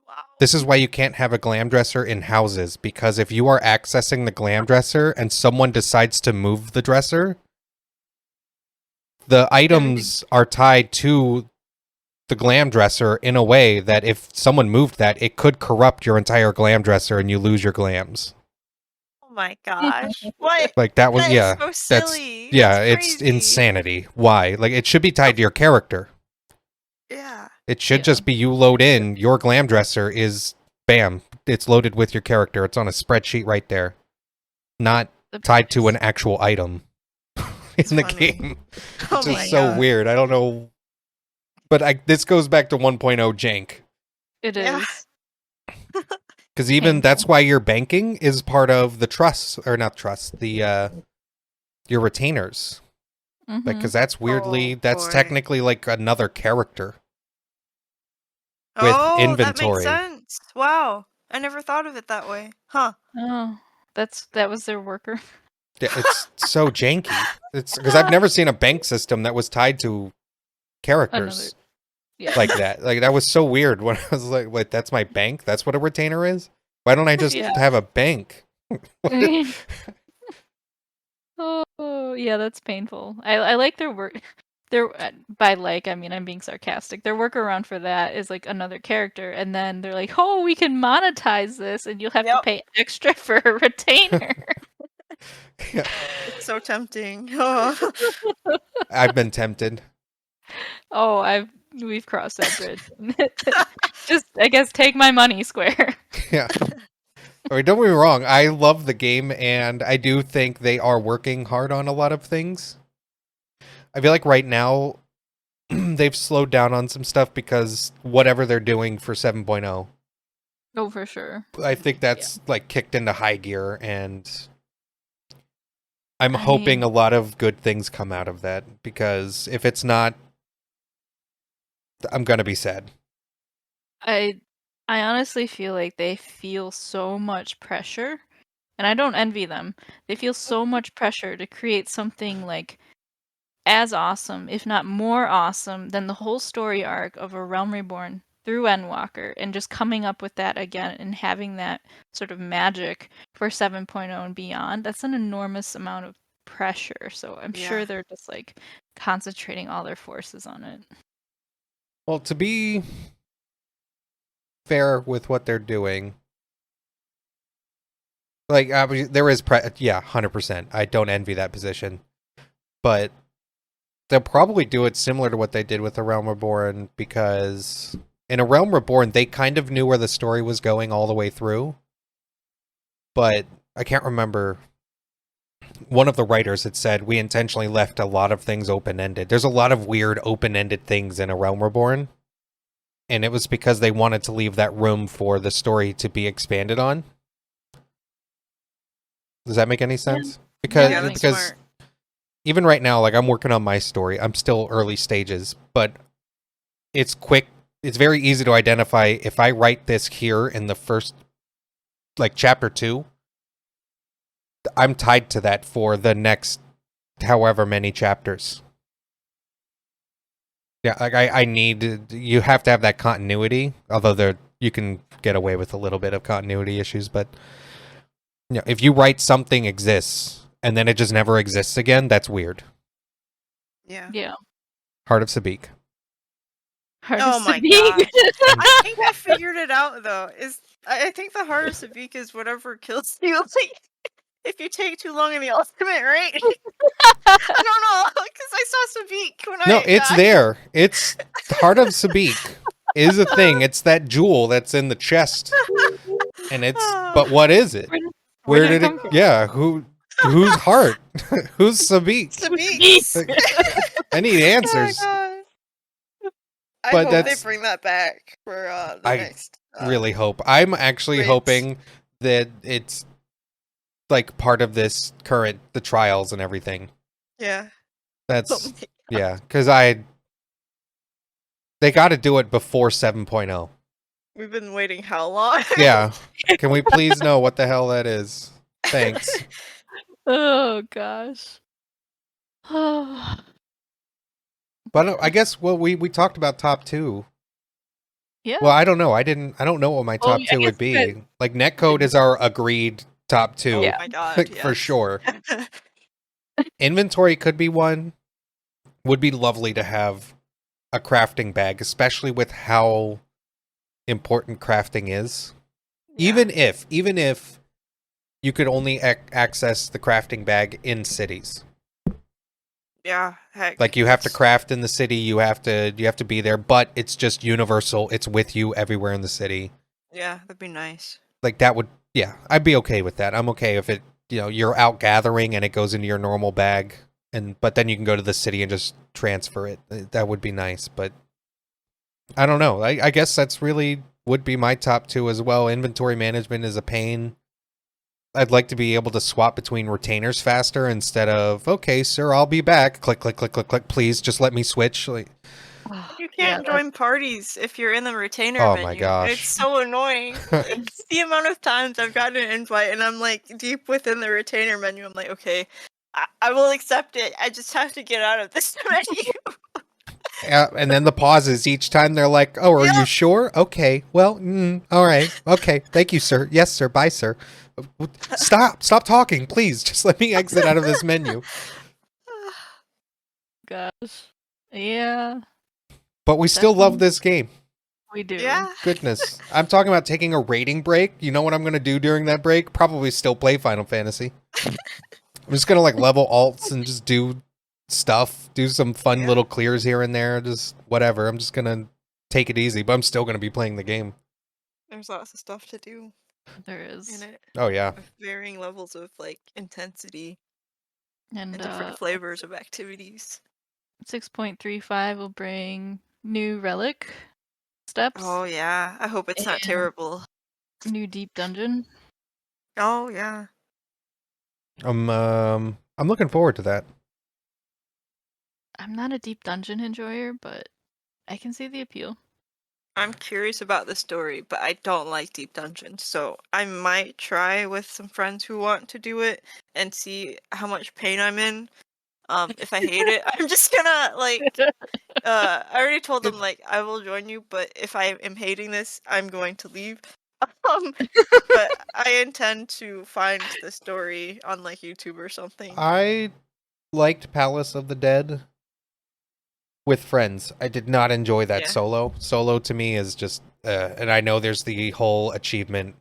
Wow. This is why you can't have a glam dresser in houses, because if you are accessing the glam dresser and someone decides to move the dresser, the items are tied to the glam dresser in a way that if someone moved that, it could corrupt your entire glam dresser and you lose your glams. Oh my gosh. What? Like that was That is so silly. That's it's crazy. insanity. Why? Like it should be tied to your character. Yeah. It should just be you load in, your glam dresser is bam, it's loaded with your character. It's on a spreadsheet right there. Not tied to an actual item in the game. Oh It's my just so god. weird. I don't know. But this goes back to 1.0 jank. It Yeah. is. Because even Painful. that's why your banking is part of the trust, or not trust, the your retainers. Mhm. Because that's weirdly, Oh, that's boy. technically like another character. With Oh, inventory. that makes sense. Wow. I never thought of it that way. Huh. Oh, that was their worker. Yeah, it's so janky. It's because I've never seen a bank system that was tied to characters Yeah. like that. Like that was so weird when I was like, "Wait, that's my bank? That's what a retainer is? Why don't I just Yeah. have a bank?" Oh, yeah, that's painful. I like their work. By like, I mean I'm being sarcastic. Their workaround for that is like another character, and then they're like, "Oh, we can monetize this, and you'll have to Yep. pay extra for a retainer." Yeah, It's so tempting. Oh. I've been tempted. Oh, we've crossed that bridge. Just, I guess, take my money, Square. Yeah. I mean, don't get me wrong. I love the game, and I do think they are working hard on a lot of things. I feel like right now they've slowed down on some stuff because whatever they're doing for 7.0, Oh, for sure. I think that's like kicked into high gear, and I'm I hoping mean- a lot of good things come out of that, because if it's not, I'm gonna be sad. I honestly feel like they feel so much pressure, and I don't envy them. They feel so much pressure to create something like as awesome, if not more awesome, than the whole story arc of A Realm Reborn through Endwalker, and just coming up with that again and having that sort of magic for 7.0 and beyond. That's an enormous amount of pressure. So I'm Yeah. sure they're just like concentrating all their forces on it. Well, to be fair with what they're doing, like there is 100%. I don't envy that position, but they'll probably do it similar to what they did with A Realm Reborn, because in A Realm Reborn they kind of knew where the story was going all the way through, but I can't remember. One of the writers had said we intentionally left a lot of things open-ended. There's a lot of weird open-ended things in A Realm Reborn, and it was because they wanted to leave that room for the story to be expanded on. Does that make any sense? Because Yeah, that's because smart. even right now, like, I'm working on my story. I'm still early stages, but it's quick. It's very easy to identify if I write this here in the first, like, chapter 2, I'm tied to that for the next however many chapters. Yeah, like you have to have that continuity, although you can get away with a little bit of continuity issues, but you know, if you write something exists and then it just never exists again, that's weird. Yeah. Yeah. Heart of Sabik. Hard Oh to my speak. god. I think I figured it out though. I think the heart of Sabik is whatever kills you. Like, if you take too long in the ultimate, right? I don't know, because I saw Sabik when No, I it's died. there. It's the Heart of Sabik is a thing. It's that jewel that's in the chest, and but what is it? Where did it? come from? Yeah, whose heart? Who's Sabik? Sabik. I need answers. Oh, God. I But hope that's- they bring that back for the I next. Really hope. I'm actually Wait. hoping that it's like part of the trials and everything. Yeah. That's Oh my God. yeah, because they got to do it before 7.0. We've been waiting how long? Yeah, can we please know what the hell that is? Thanks. Oh gosh. Oh. But I guess we talked about top 2. Yeah. Well, I don't know. I don't know what my top I 2 would guess be. that- Like, netcode is our agreed top 2. Oh Yeah. my god, Like, for yes. sure. Inventory could be one. Would be lovely to have a crafting bag, especially with how important crafting is. Yeah. Even if you could only access the crafting bag in cities. Yeah, heck. Like, you have to it's- craft in the city, you have to be there, but it's just universal. It's with you everywhere in the city. Yeah, that'd be nice. Like, that would, yeah, I'd be okay with that. I'm okay if you're out gathering and it goes into your normal bag, but then you can go to the city and just transfer it. That would be nice, but I don't know. I guess that's really would be my top 2 as well. Inventory management is a pain. I'd like to be able to swap between retainers faster instead of, okay, sir, I'll be back. Click, click, click, click, click. Please just let me switch. Like, You can't join parties if you're in the retainer Oh menu. my gosh. It's so annoying. Like, the amount of times I've gotten an invite and I'm like deep within the retainer menu. I'm like, okay, I will accept it. I just have to get out of this menu. and then the pauses each time they're like, oh, are you Yeah. sure? Okay, well, all right. Okay, thank you, sir. Yes, sir. Bye, sir. Stop talking, please. Just let me exit out of this menu. Gosh. Yeah, But we still love Definitely. this game. we do. Yeah. Goodness. I'm talking about taking a rating break. You know what I'm going to do during that break? Probably still play Final Fantasy. I'm just gonna like level alts and just do stuff, do some fun Yeah. little clears here and there, just whatever. I'm just gonna take it easy, but I'm still gonna be playing the game. There's lots of stuff to do There in is. it, Oh yeah. with varying levels of like intensity And and different flavors of activities. 6.35 will bring new relic steps, Oh yeah, I hope it's not And- terrible. new deep dungeon. Oh yeah. I'm looking forward to that. I'm not a deep dungeon enjoyer, but I can see the appeal. I'm curious about the story, but I don't like deep dungeons, so I might try with some friends who want to do it and see how much pain I'm in. If I hate it, I'm just gonna like I already told them like I will join you, but if I am hating this, I'm going to leave. But I intend to find the story on like YouTube or something. I liked Palace of the Dead with friends. I did not enjoy that Yeah. solo. Solo to me is just, and I know there's the whole achievement.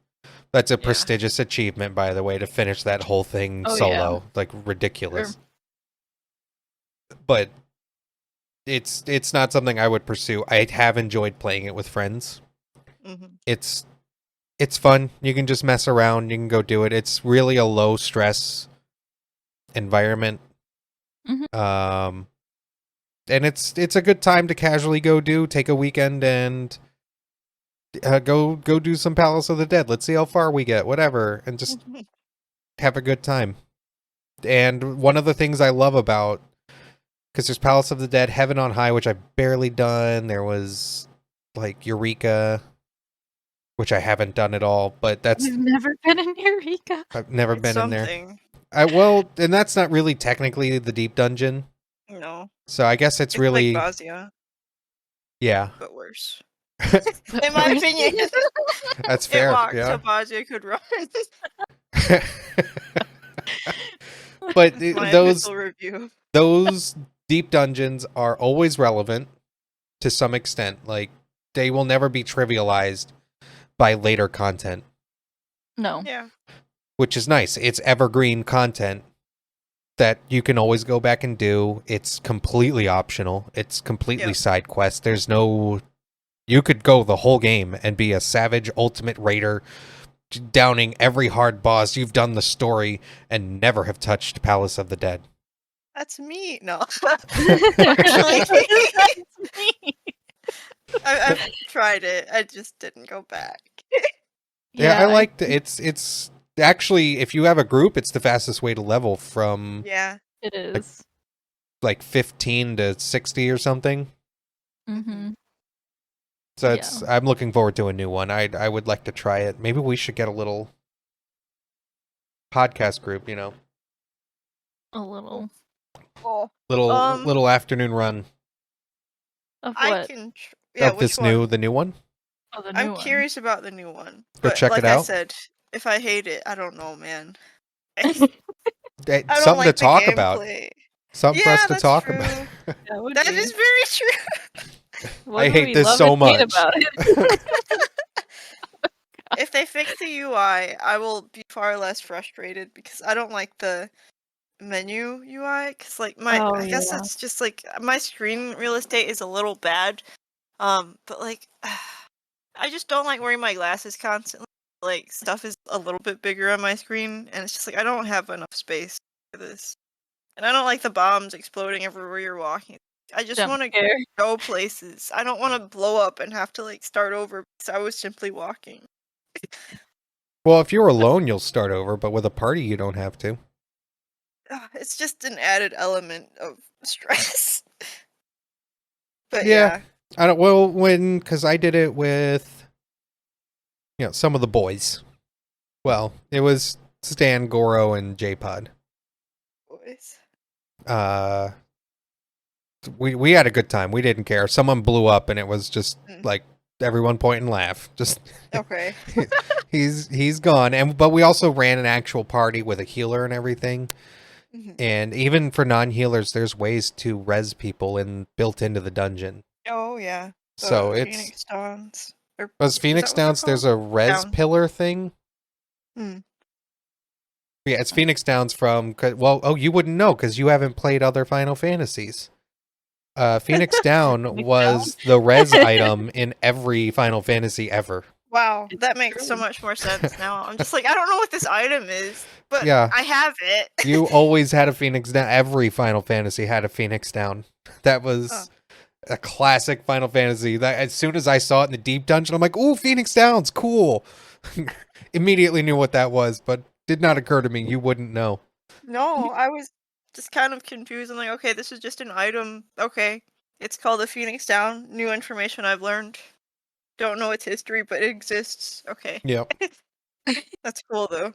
That's a Yeah. prestigious achievement, by the way, to finish that whole thing Oh, solo. Like ridiculous. But it's not something I would pursue. I have enjoyed playing it with friends. Mhm. It's fun. You can just mess around. You can go do it. It's really a low stress environment. Mhm. And it's a good time to casually go take a weekend and go do some Palace of the Dead. Let's see how far we get, whatever, and just have a good time. And one of the things I love about, because there's Palace of the Dead, Heaven on High, which I've barely done. There was like Eureka, which I haven't done at all, but that's You've never been in Eureka. I've never It's been in there. something. Well, and that's not really technically the deep dungeon. No. So I guess it's really like Bosnia, yeah. but worse. But In my worse. opinion. That's It fair. walked Yeah. so Bosnia could run. But My those official review. those deep dungeons are always relevant to some extent. Like they will never be trivialized by later content, No. Yeah. which is nice. It's evergreen content that you can always go back and do. It's completely optional. It's completely Yep. side quest. There's no you could go the whole game and be a savage ultimate raider downing every hard boss. You've done the story and never have touched Palace of the Dead. That's me. No. That's me. I've tried it. I just didn't go back. Yeah, I liked it. It's actually, if you have a group, it's the fastest way to level from Yeah. It is. like 15 to 60 or something. Mm-hmm. So it's I'm looking forward to a new one. I would like to try it. Maybe we should get a little podcast group, you know. A little. Oh. Little afternoon run Of I what? can. Yeah. of this which one? the new one. Oh, the new I'm one. curious about the new one. Go But check like it I out. said, if I hate it, I don't know, man. Hey, I don't something like to talk the about. gameplay. Something for us to that's talk true. about. That would That be. is very true. What I do hate we this love so and hate much. about it? If they fix the UI, I will be far less frustrated because I don't like the menu UI. Cause like I guess yeah. it's just like my screen real estate is a little bad. But like, I just don't like wearing my glasses constantly. Like stuff is a little bit bigger on my screen, and it's just like I don't have enough space for this. And I don't like the bombs exploding everywhere you're walking. I just Jump want to scare. go places. I don't want to blow up and have to like start over because I was simply walking. Well, if you're alone, you'll start over, but with a party, you don't have to. It's just an added element of stress. But Yeah. yeah. I don't. Well, because I did it with, some of the boys. Well, it was Stan, Goro, and J-Pod. Boys. We had a good time. We didn't care. Someone blew up, and it was just like everyone point and laugh. Just Okay. he's gone. But we also ran an actual party with a healer and everything. Mhm. And even for non-healers, there's ways to res people built into the dungeon. Oh yeah. So Phoenix it's Dawns. Or was Phoenix is that what they're Downs. There's a res Down. pillar thing. Hmm. Yeah, it's Phoenix Downs from. You wouldn't know because you haven't played other Final Fantasies. Phoenix Down Phoenix was the res item in every Final Fantasy ever. Wow, It's that makes so true. much more sense now. I'm just like, I don't know what this item is, but Yeah. I have it. You always had a Phoenix Down. Every Final Fantasy had a Phoenix Down. That was a classic Final Fantasy. That as soon as I saw it in the deep dungeon, I'm like, "Ooh, Phoenix Downs, cool!" Immediately knew what that was, but did not occur to me you wouldn't know. No, I was just kind of confused. I'm like, okay, this is just an item. Okay, it's called the Phoenix Down. New information I've learned. Don't know its history, but it exists. Okay, Yep. that's cool though.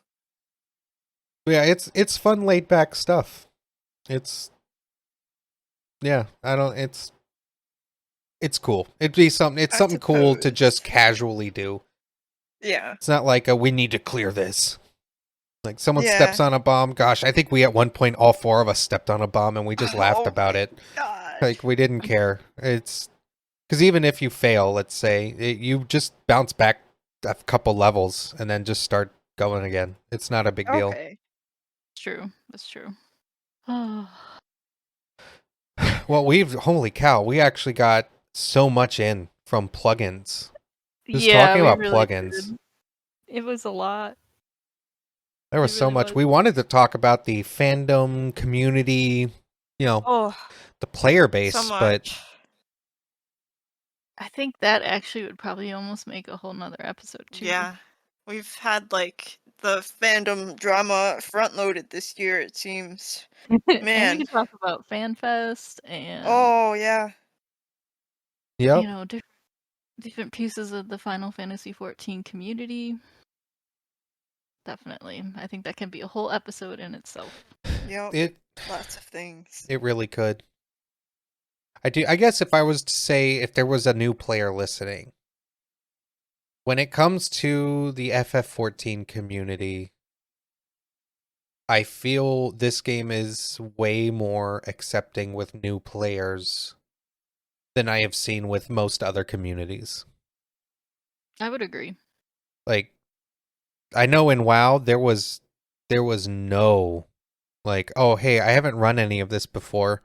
Yeah, it's fun, laid back stuff. It's cool. It'd be something. It's I something cool to suppose. just casually do. Yeah. It's not like we need to clear this. Like someone Yeah. steps on a bomb. Gosh, I think we at one point all four of us stepped on a bomb and we just laughed Oh about it. God. Like we didn't care. It's because even if you fail, let's say you just bounce back a couple levels and then just start going again. It's not a big deal. Okay. It's true. That's true. Oh, Well, holy cow, we actually got so much in from plugins. Just talking we about really plugins. did. It was a lot. There was It so really much. was. We wanted to talk about the fandom community, Oh, the player base, so but much. I think that actually would probably almost make a whole nother episode too. Yeah, we've had like the fandom drama front loaded this year. It seems. And we Man. could talk about FanFest and Oh yeah. yep. different pieces of the Final Fantasy XIV community. Definitely. I think that can be a whole episode in itself. Yep. Lots of things. It really could. I guess if I was to say if there was a new player listening, when it comes to the FF14 community, I feel this game is way more accepting with new players than I have seen with most other communities. I would agree. Like, I know in WoW there was no like, oh hey, I haven't run any of this before.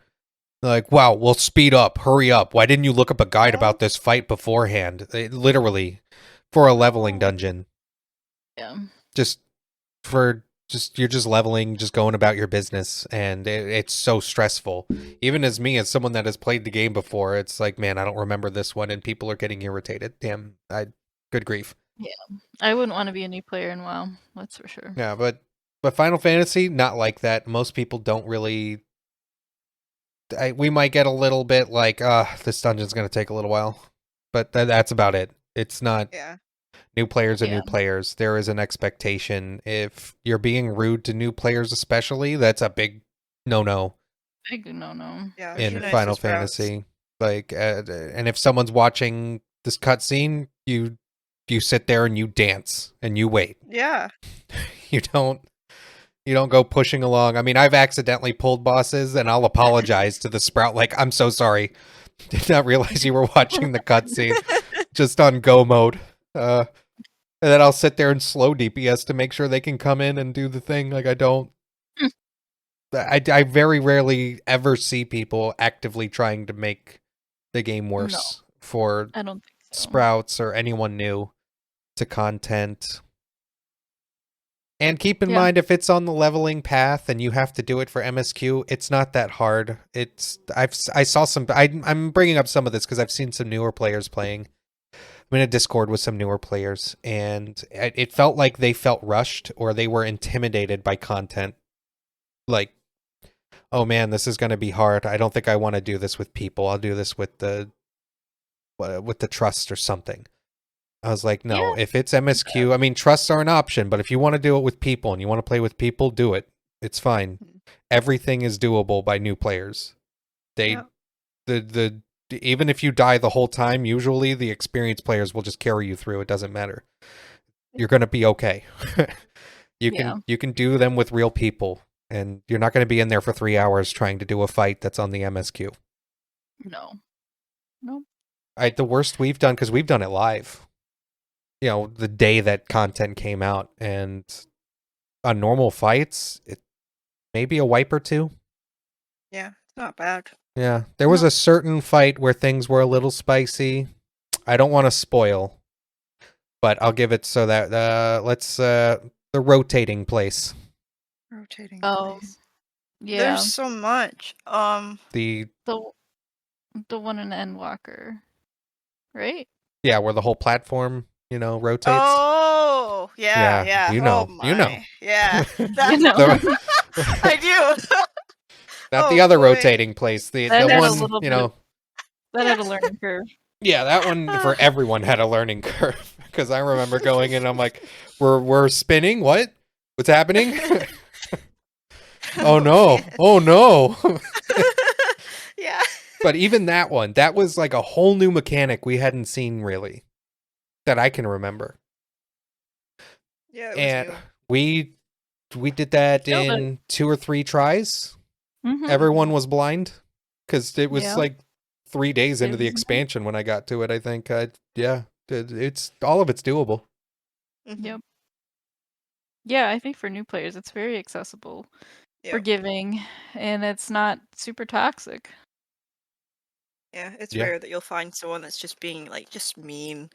Like, wow, well, speed up, hurry up. Why didn't you look up a guide about this fight beforehand? Literally, for a leveling dungeon. Yeah. You're just leveling, just going about your business, and it's so stressful. Even as me, as someone that has played the game before, it's like, man, I don't remember this one, and people are getting irritated. Damn, good grief. Yeah. I wouldn't want to be a new player in WoW, that's for sure. Yeah, but Final Fantasy, not like that. Most people don't really. We might get a little bit like, this dungeon's going to take a little while. But that's about it. It's not new players and new players. There is an expectation. If you're being rude to new players especially, that's a big no-no. Big no-no. Yeah, in Final Fantasy. Like, and if someone's watching this cutscene, you sit there and you dance and you wait. Yeah. You don't go pushing along. I mean, I've accidentally pulled bosses, and I'll apologize to the Sprout. Like, I'm so sorry. Did not realize you were watching the cutscene. Just on go mode. And then I'll sit there and slow DPS to make sure they can come in and do the thing. Like, I don't. I very rarely ever see people actively trying to make the game worse for I don't think so. Sprouts or anyone new to content. And keep in mind, if it's on the leveling path and you have to do it for MSQ, it's not that hard. I'm bringing up some of this because I've seen some newer players playing. I'm in a Discord with some newer players, and it felt like they felt rushed or they were intimidated by content. Like, oh man, this is going to be hard. I don't think I want to do this with people. I'll do this with the trust or something. I was like, no, if it's MSQ, I mean, trusts are an option, but if you want to do it with people and you want to play with people, do it. It's fine. Everything is doable by new players. Even if you die the whole time, usually the experienced players will just carry you through. It doesn't matter. You're going to be okay. You can do them with real people, and you're not going to be in there for 3 hours trying to do a fight that's on the MSQ. No. The worst we've done, because we've done it live. The day that content came out, and on normal fights, maybe a wipe or two. Yeah, it's not bad. Yeah, there was a certain fight where things were a little spicy. I don't want to spoil, but I'll give it so that the rotating place. Rotating Oh, place. yeah. There's so much. The The one in Endwalker, right? yeah, where the whole platform, rotates. Oh, yeah. you know, Oh you know. my. Yeah. You That's know. I do. Not Oh, the other boy. rotating place. The That had a one, little bit that had a learning curve. Yeah, that one for everyone had a learning curve. Because I remember going in, I'm like, we're spinning. What's happening? Oh no! man. Oh no! Yeah. But even that one, that was like a whole new mechanic we hadn't seen really, that I can remember. Yeah, it was And new. we did that Killed it. in 2 or 3 tries. Mhm. Everyone was blind because it was Yeah. like 3 days into It the was expansion when I got to it. I think, it's all of it's doable. Mhm. Yep. Yeah, I think for new players, it's very accessible, Yep. forgiving, and it's not super toxic. Yeah, it's Yeah. rare that you'll find someone that's just being like just mean.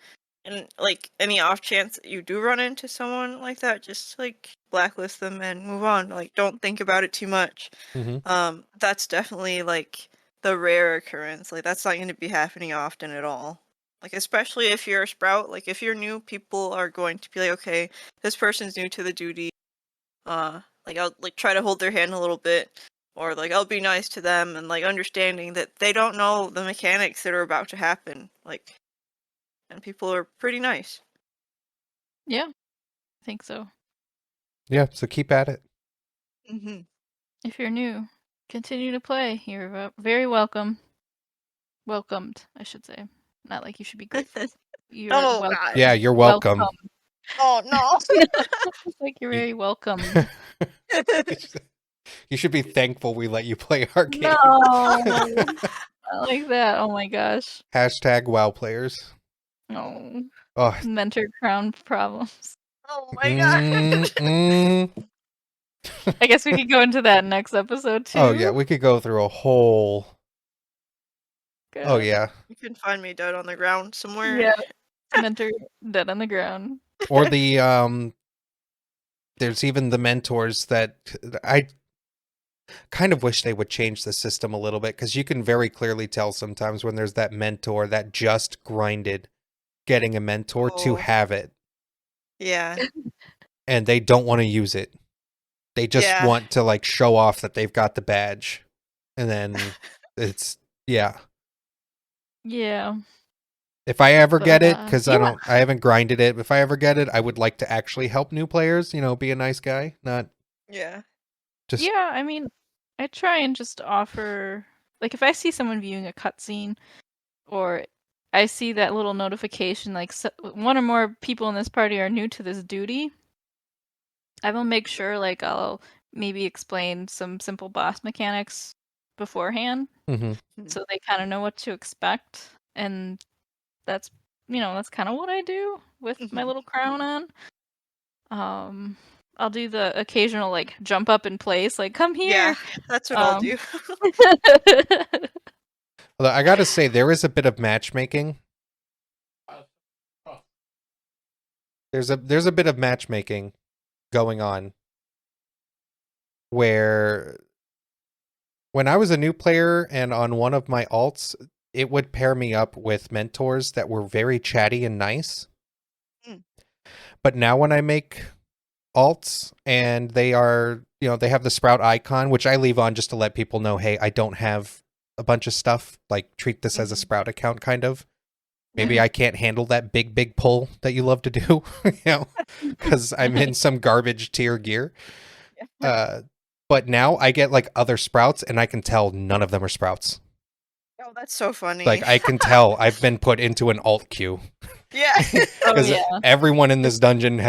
And like any off chance that you do run into someone like that, just like blacklist them and move on. Like don't think about it too much. Mm-hmm. That's definitely like the rare occurrence. Like that's not going to be happening often at all. Like especially if you're a sprout, like if you're new, people are going to be like, okay, this person's new to the duty. Like I'll like try to hold their hand a little bit, or like I'll be nice to them and like understanding that they don't know the mechanics that are about to happen. Like, and people are pretty nice. Yeah, I think so. Yeah, so keep at it. Mm-hmm. If you're new, continue to play. You're very welcome. Welcomed, I should say. Not like you should be grateful. You're Oh welcome. God. Yeah, you're welcome. Oh no. Like you're very welcome. You should be thankful we let you play our game. No, not like that. Oh my gosh. Hashtag WoW players. No. Oh, Mentor crown problems. Oh my God. I guess we could go into that next episode too. Oh yeah, we could go through a whole. Oh God. yeah, You can find me dead on the ground somewhere. Yeah. Mentor dead on the ground. or the there's even the mentors that I kind of wish they would change the system a little bit, because you can very clearly tell sometimes when there's that mentor that just grinded getting a mentor to Oh. have it, Yeah. and they don't want to use it. They just Yeah. want to like show off that they've got the badge, and then it's yeah. Yeah. If I ever But, get it, because yeah. I haven't grinded it. If I ever get it, I would like to actually help new players. Be a nice guy, not Yeah. just Yeah, I mean, I try and just offer, like, if I see someone viewing a cutscene, or I see that little notification, like, one or more people in this party are new to this duty, I will make sure, like, I'll maybe explain some simple boss mechanics beforehand, Mhm. so they kind of know what to expect, and that's, that's kind of what I do with my Mhm. little crown on. I'll do the occasional like jump up in place, like come Yeah, here. that's what I'll do. Although I gotta say, there is a bit of matchmaking. There's a bit of matchmaking going on where when I was a new player and on one of my alts, it would pair me up with mentors that were very chatty and nice. Mm. But now when I make alts and they are, they have the sprout icon, which I leave on just to let people know, hey, I don't have a bunch of stuff. Like, treat this as a sprout account, kind of. Maybe I can't handle that big pull that you love to do, because I'm in some garbage tier gear. But now I get like other sprouts and I can tell none of them are sprouts. Oh, that's so funny. Like, I can tell I've been put into an alt queue. Yeah. Oh Because yeah. everyone in this dungeon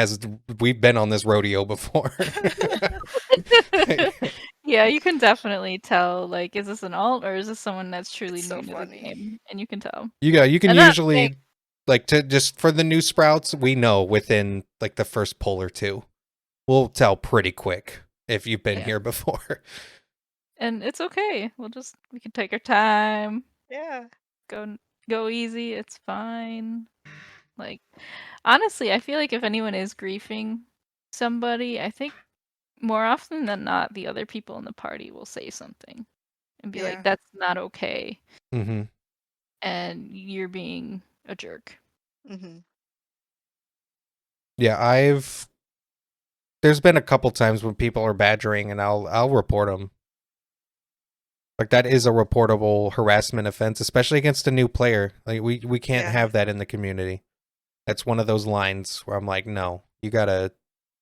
we've been on this rodeo before. Yeah, you can definitely tell, like, is this an alt or is this someone that's truly It's new so to the funny. game? And you can tell. You can And that's usually, like, to just for the new sprouts, we know within like the first pull or two. we'll tell pretty quick if you've been Yeah. here before. And it's okay. We can take our time, Yeah. go easy. It's fine. Like, honestly, I feel like if anyone is griefing somebody, I think more often than not, the other people in the party will say something and be Yeah. like, "That's not okay," Mm-hmm. and you're being a jerk. Mm-hmm. Yeah, there's been a couple times when people are badgering, and I'll report them. Like, that is a reportable harassment offense, especially against a new player. Like, we can't Yeah. have that in the community. That's one of those lines where I'm like, no, you gotta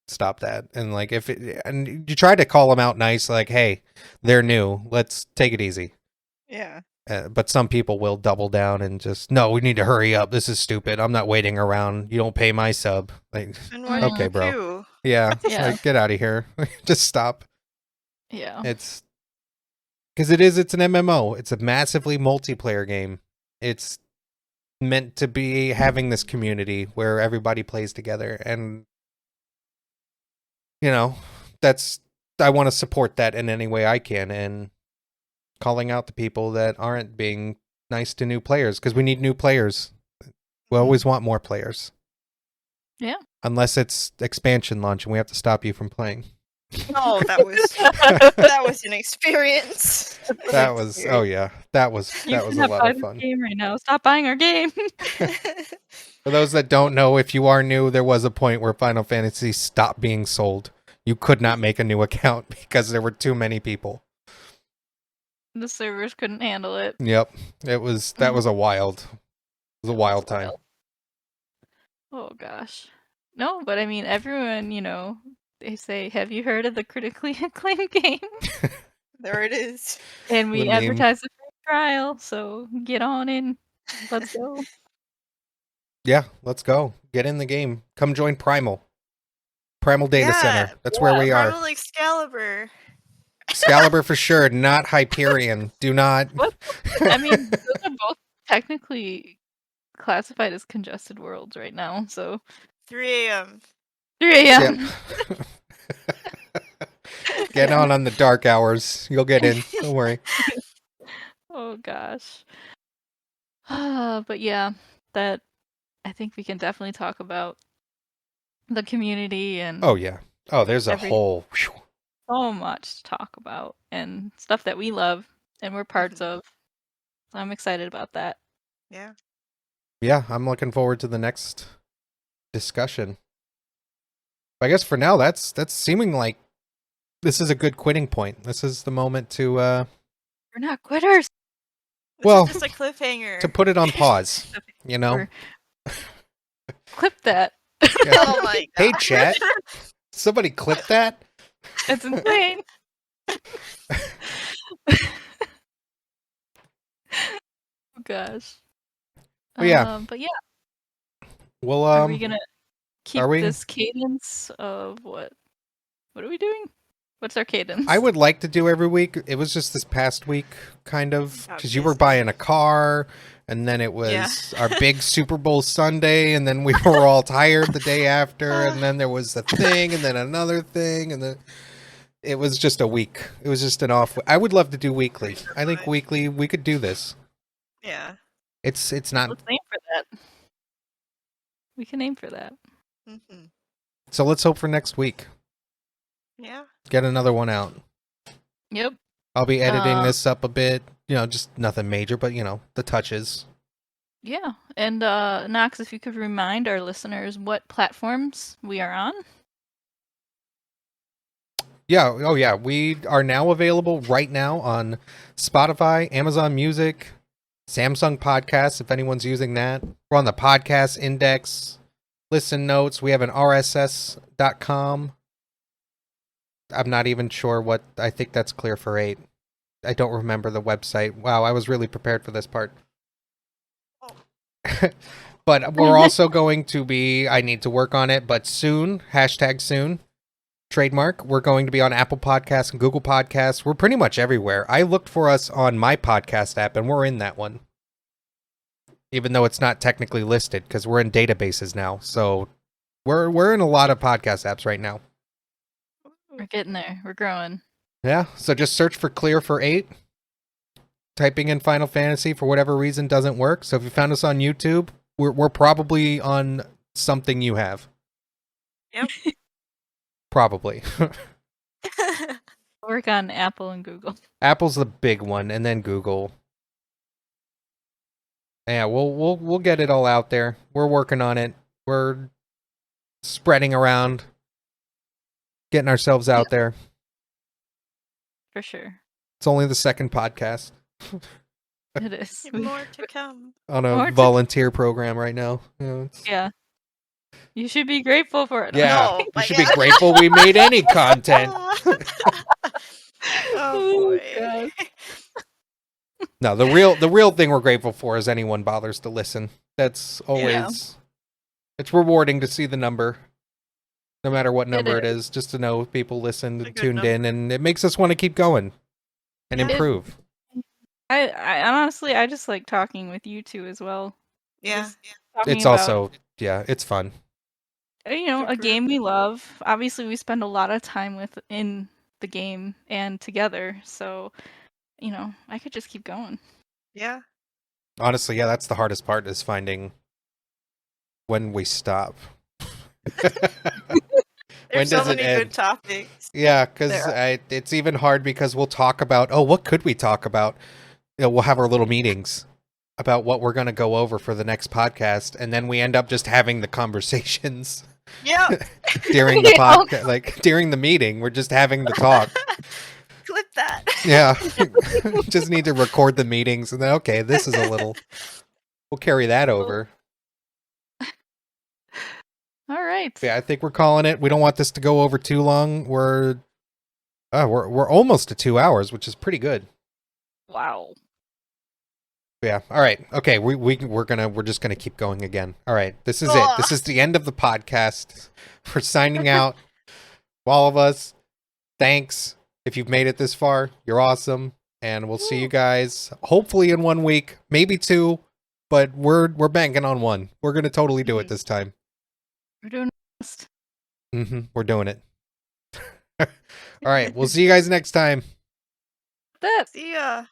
stop that. And like, and you try to call them out nice, like, hey, they're new, let's take it easy. Yeah. But some people will double down and just, no, we need to hurry up. This is stupid. I'm not waiting around. You don't pay my sub. Like, And why okay, don't bro. you? Yeah, Yeah. like, get out of here. Just stop. Yeah. It's because it's an MMO. It's a massively multiplayer game. It's meant to be having this community where everybody plays together, and you know, I want to support that in any way I can, and calling out the people that aren't being nice to new players, because we need new players. We always want more players. Yeah. Unless it's expansion launch and we have to stop you from playing. Oh, that was an experience. That was You that was a cannot lot buy of this fun. game right now. Stop buying our game. For those that don't know, if you are new, there was a point where Final Fantasy stopped being sold. You could not make a new account because there were too many people. The servers couldn't handle it. Yep. That was a wild time. Oh gosh. No, but I mean, everyone, they say, "Have you heard of the critically acclaimed game?" There it is. And we The meme. advertise the free trial, so get on in. Let's go. Yeah, let's go. Get in the game. Come join Primal Data Yeah, Center. That's where we are. Primal Excalibur. Excalibur for sure, not Hyperion. Do not. What? I mean, those are both technically classified as congested worlds right now, so 3 a.m. 3 a.m. Get on the dark hours. You'll get in. Don't worry. Oh gosh. But yeah, that I think we can definitely talk about the community and Oh yeah. Oh, there's a whole. so much to talk about and stuff that we love and we're parts of. So I'm excited about that. Yeah. Yeah, I'm looking forward to the next discussion. I guess for now, that's seeming like this is a good quitting point. This is the moment to We're not quitters. Well, This is just a cliffhanger. to put it on pause. You know. Clip that. Yeah. Oh my god. Hey, chat. Somebody clip that. It's insane. Oh gosh. Well, yeah. But yeah. Well, Are we gonna keep are we? this cadence of what? What are we doing? What's our cadence? I would like to do every week. It was just this past week, kind of, because you were Obviously. buying a car, and then it was our big Super Bowl Sunday, and then we were all tired the day after, and then there was a thing, and then another thing, and then it was just a week. It was just an off. I would love to do weekly. I think weekly we could do this. Yeah. It's not. Let's aim for that. We can aim for that. Mm-hmm. So let's hope for next week. Yeah. Get another one out. Yep. I'll be editing this up a bit. Just nothing major, but the touches. Yeah. And Knox, if you could remind our listeners what platforms we are on. Yeah. Oh, yeah. We are now available right now on Spotify, Amazon Music, Samsung Podcasts, if anyone's using that. We're on the Podcast Index, Listen Notes. We have an RSS.com. I'm not even sure what. I think that's Clear for 8. I don't remember the website. Wow, I was really prepared for this part. But we're also going to be, I need to work on it, but soon, #soon, trademark, we're going to be on Apple Podcasts and Google Podcasts. We're pretty much everywhere. I looked for us on my podcast app, and we're in that one. Even though it's not technically listed, because we're in databases now. So we're in a lot of podcast apps right now. We're getting there. We're growing. Yeah, so just search for Clear for 8. Typing in Final Fantasy for whatever reason doesn't work. So if you found us on YouTube, we're probably on something you have. Yep. Probably. Work on Apple and Google. Apple's the big one, and then Google. Yeah, we'll get it all out there. We're working on it. We're spreading around, getting ourselves out there. For sure. It's only the second podcast It is. More to come. on More a to- volunteer program right now. You know, Yeah. You should be grateful for it. Yeah, Oh, you my should be God. grateful we made any content. Oh boy. God. No, the real thing we're grateful for is anyone bothers to listen. That's always it's rewarding to see the number, no matter what number it is, just to know people listened It's a and good tuned number. in, and it makes us want to keep going and Yeah. improve. I honestly, I just like talking with you two as well. Yeah. Just talking It's about, also it's fun. a Good game group. we love. Obviously, we spend a lot of time in the game and together. So, I could just keep going. Yeah. Honestly, yeah, that's the hardest part is finding when we stop. When There's so does it many end? good topics. Yeah, because There it's even hard because we'll talk about, what could we talk about? We'll have our little meetings about what we're going to go over for the next podcast, and then we end up just having the conversations Yeah. during the Yeah. podcast, like during the meeting. We're just having the talk. Clip that. Yeah, just need to record the meetings, and then this is a little. We'll carry that over. All right. Yeah, I think we're calling it. We don't want this to go over too long. We're almost to 2 hours, which is pretty good. Wow. Yeah. All right. Okay. We're just gonna keep going again. All right. This is it. This is the end of the podcast. We're signing out. All of us. Thanks. If you've made it this far, you're awesome. And we'll see you guys hopefully in 1 week, maybe 2, but we're banking on 1. We're gonna totally do it this time. We're doing our best. We're doing it. All right. We'll see you guys next time. That. See ya.